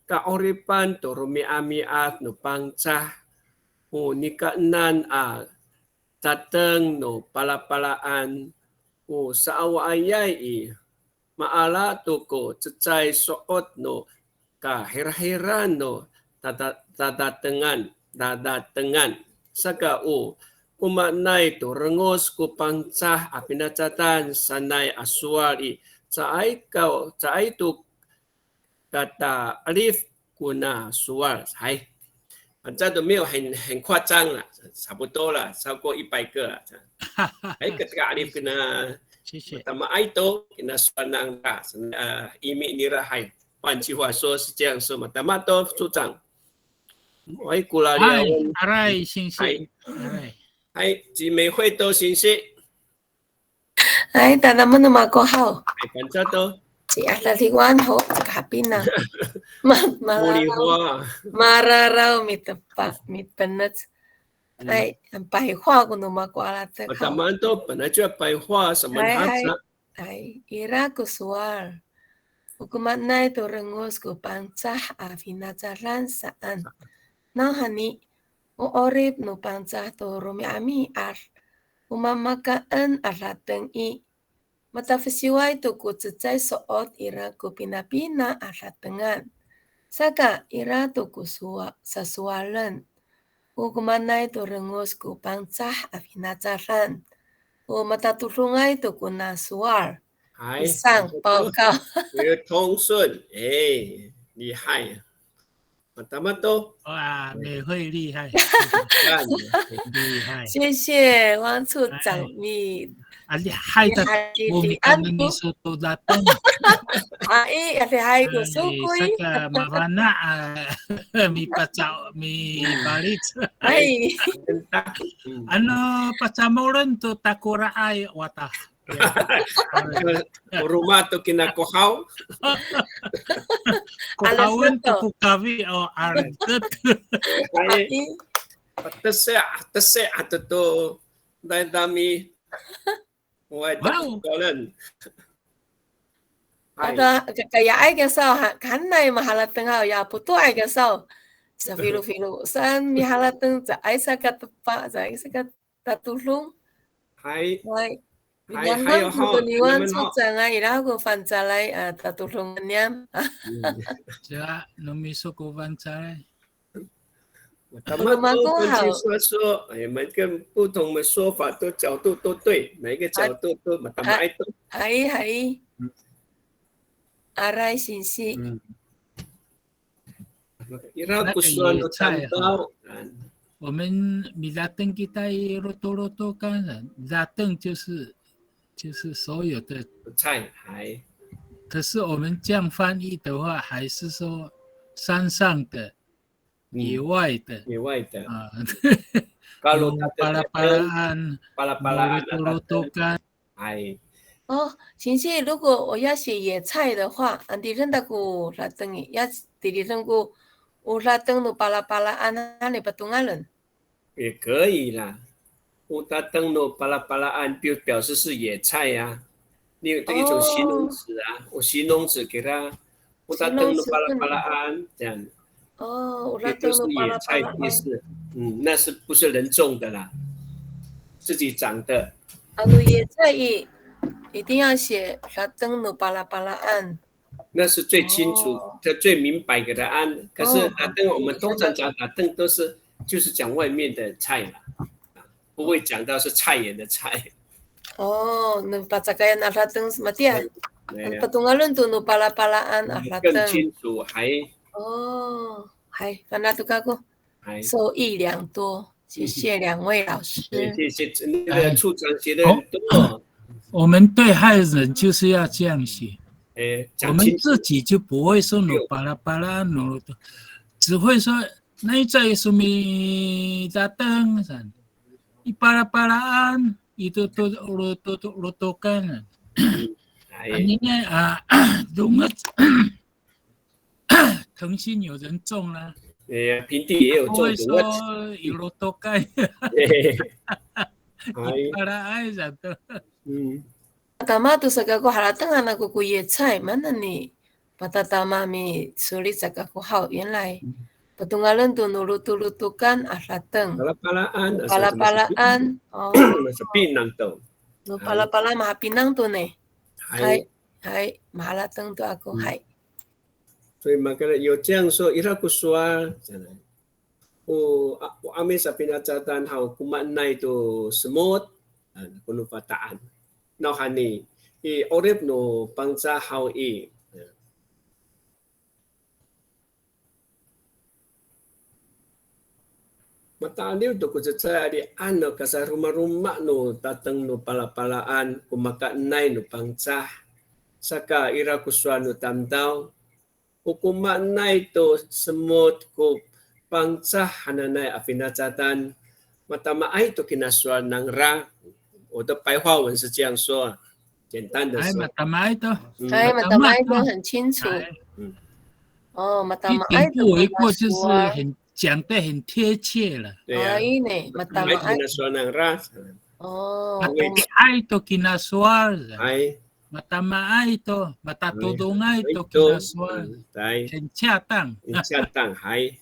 kaoripan to rumiamiat no pangcah ni kaanan datang no pala-palaan sa awayay maala to ko cecay soot no kahirahiran no dadatengan saka umanay to rengos ko pangcah apinacatan sanay aswali caay to kata alif kuna sual 反正都没有很夸张了，差不多了，超过100个了。哎，个阿里跟他，谢谢。他们爱多跟他说那一米尼了还，换句话说是这样说嘛，他们都组长，我过来了，哎，谢谢。哎，姊妹会都谢谢。哎，大家们都马过好。哎，反正都。Si ada liwan ho kapin na. Mararaw mit penat. 哎，白话我都马过来的。我他们都本来就要白话什么他子。哎，ira ko suar. Ukumat na ito rengos ko pangcah afinajaran saan. Now hani, orib no pangcah to rumi ami umamakaan arateng matafisiway to ko cecay soot ira ko pinapina aratengan. Saka ira to ko sa sualan. Kumanay to rengos ko pangcah afinajaran. Matatulungay to ko na suar. Isang paukaw. 通顺，哎，厉害呀！他们都哇，美惠厉害，厉害！谢谢王处长，你厉害的，我们看你说都在等。哎，厉害个苏龟。这个麻烦那mi pacaw mi balik. Ay. Ano pacamuran to takura ay wata. Rumah tu kinakuhaw. Kuhawan to kukawi o arentut. Tesek atau tu dami. Wow. Ada kaya ay kasaw kanay mahalateng haw ya puto ay kasaw. Sa filo san mihalateng sa ay sa katapa sa ay sa katatulong. Hai. Yang pengetahuan sudah ngai ragu fancalai tatulungannya. Ya, nomiso ko fancalai. 他们都分析说，每个不同的说法都角度都对，每个角度都他们爱懂。Hai. Arai sisi. Ira kusuan tahu. 我们米拉登给他roto kan，拉登就是所有的菜，可是我们这样翻译的话，还是说山上的、野外的啊。Kalau pala-palaan, roto-rotokan。哦，星星，如果我要写野菜的话，你认得过拉登的，要你认过我拉登的pala-palaan，那你不懂啊人？也可以啦。乌达登诺巴拉巴拉安表示是野菜呀，你有这一种形容词啊，我形容词给它乌达登诺巴拉巴拉安这样。哦，乌达登诺巴拉巴拉安。也是，那是不是人种的啦？自己长的。野菜一定要写拉登诺巴拉巴拉安。那是最清楚、最明白给他安。可是拉登我们通常讲拉登都是就是讲外面的菜啦。不会讲到是菜园的菜。Oh, nagpasakayan arateng sematian. Patungalon to no pala-palaan arateng. 更清楚还。哦，还fanatu kako。受益良多，谢谢两位老师。谢谢那个处长写的很多。我们对害人就是要这样写。我们自己就不会说no pala-palaan no， 只会说那在什么datang pala-palaan itu rotokan. Anehnya lunget 腾讯有人种啦，平地也有种lunget，说有rotokan。Palaan satu. Pertama tu saka ko halatang anak ko野菜，mana ni？ Pertama mi sulit saka ko hao， 原来 Patungalan tu nulutu-lutukan ahlateng. Pala-palaan. Pala-palaan. Oh. Sa pinang to. No pala-pala mahapinang to ne. Hai. Hai. Mahalateng to ako. Hai. 所以嘛，可能有这样说，伊拉古说，阿美sa pinacatan how kumanay to semut, kuno pataan. Now hani, orep no pangsa how Mataliw to kung sa di ano kasi rumah-rumah no tatang no pala-palaan kumakanay no pangsa saka ira kuswa no tamdaw kukumanay to semut ko pangsa hananay afinacatan matamaay to kinaswa ng ra o to 白话文是这样说简单的说matamaay to matamaay to 很清楚matamaay to 一过就是很讲得很贴切了。对呀。matamaay kinaswa ng ra. Matamaay to kinaswa. Matamaay to, matatudungay to kinaswa. 很恰当。很恰当，hay.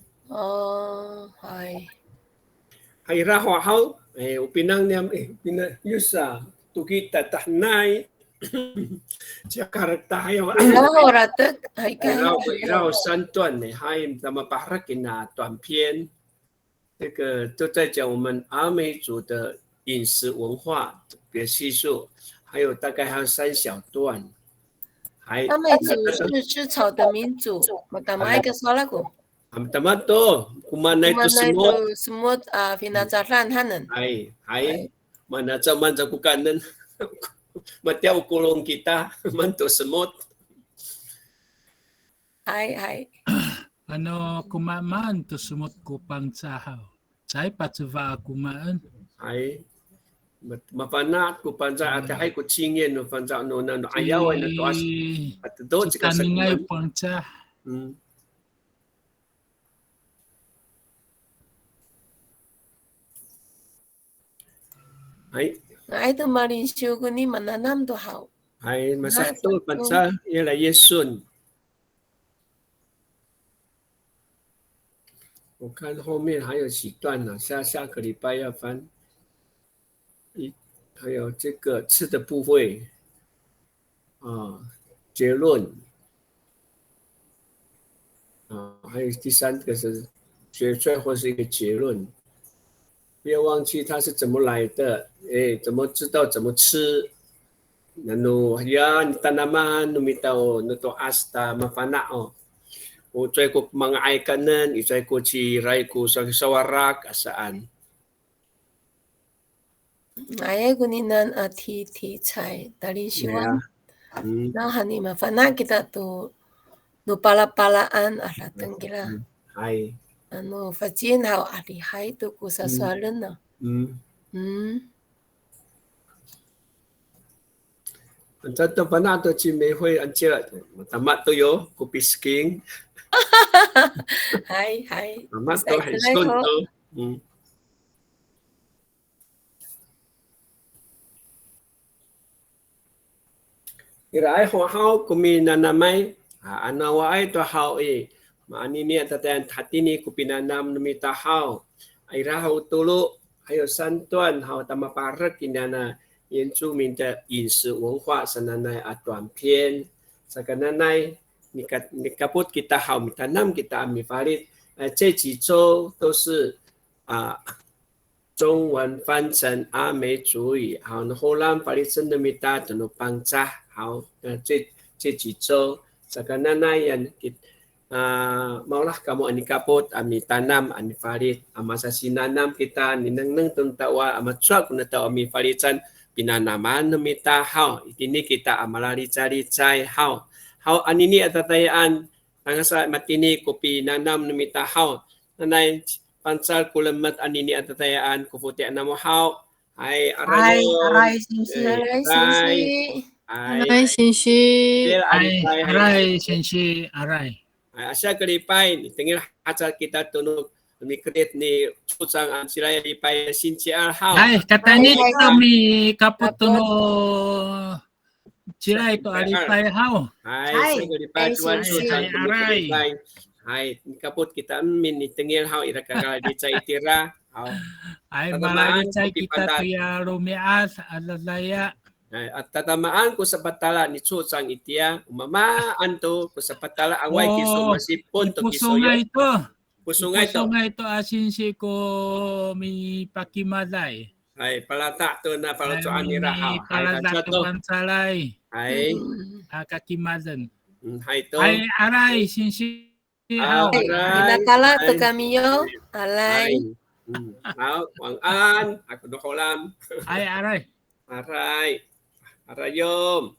hay. Hay ra hoa hao, upinang niam yusa tukita tahnay. Jakarta hayo. Rao 三段呢，还咱们把它给拿短篇，这个都在讲我们阿美族的饮食文化的叙述，还有大概还有3小段。阿美族是吃草的民族，matamaay ka sa lago. Tama to, kumanay to semut pinacatan hanan. Ay, mana zaman sa kukanan. Matiaw kulong kita manto semut. Hai. Ano kumaman to semut kupang sahaw. Say patsuva kumaan. Hai. Mapanat ku pansa at hay ku chingin no pansa no ayaw na to as at do chika sa kuman. Pansa. Hai. Ai tu marin siu ko ni mananam to hao. Hai masatu pansa ialah Yesun. 我看后面还有几段呢，下个礼拜要翻。还有这个吃的部位结论还有第3个是最后是一个结论。不要忘记它是怎么来的，怎么知道怎么吃。Nano yan tanaman numitaw nuto asta mapanao. O try ko mga aikanan, itry ko si ray ko sa sawarak asaan. Ay guninan ati cai dari siwan. Nah hani mafana kita tu no pala-palaan alateng kila. Hai. Ano fajin hao ali hai tu ku sa soalan na. Tentu pernah tu cimi hui ancak tamat tu yo kopi sking. Hai. Tamat tu hai sun tu. Irai ho hao kumi nanamai anawa ai to hao maani ni tatan hati ni kupinanam numita hao. Ira hao tulu hayo santuan hao tamaparak kinana 原住民的饮食文化是那短篇，这个你kaput kita hao mitanam kita ambil farid，这几周都是中文翻成阿美族语，好，那后来法律真的mita等于帮扎，好，这几周这个yang maulah kamu ani kaput ami tanam ani farid amasa sinanam kita ni nang tuntawa amatsuak na tao ami faridan pinanaman numita hao itini kita amalari cari hao anini atatayaan angasa matini ko pinanam numita hao nanay pansal kulamat anini atatayaan ko puti anamo hao ay aray sensi asya kalipay tingil acal kita tunog mikret ni susang ang sila lipay sinci hao ay katani kami kaputuno sila ito alipay hao ay kalipay tuan susang aray Hai, kaput kita min itengil hau ira kagala di cai tira. Hau. Ay malalitsay kita tuya rumias alalaya. At tatamaan ko sa batala ni Chuchang itia, umamaan to ko sa batala ang way kiso masipon to kisoyo. Puso nga ito asin si ko mi pakimaday. Ay palata to na palatuan ni Rahaw. Palata to pansalay. Ay kakimadan. Ay to. Ay aray sinsi. Nakala to kami yo. Alay. Wang-an, ako dokolam. Ay aray. Arayom.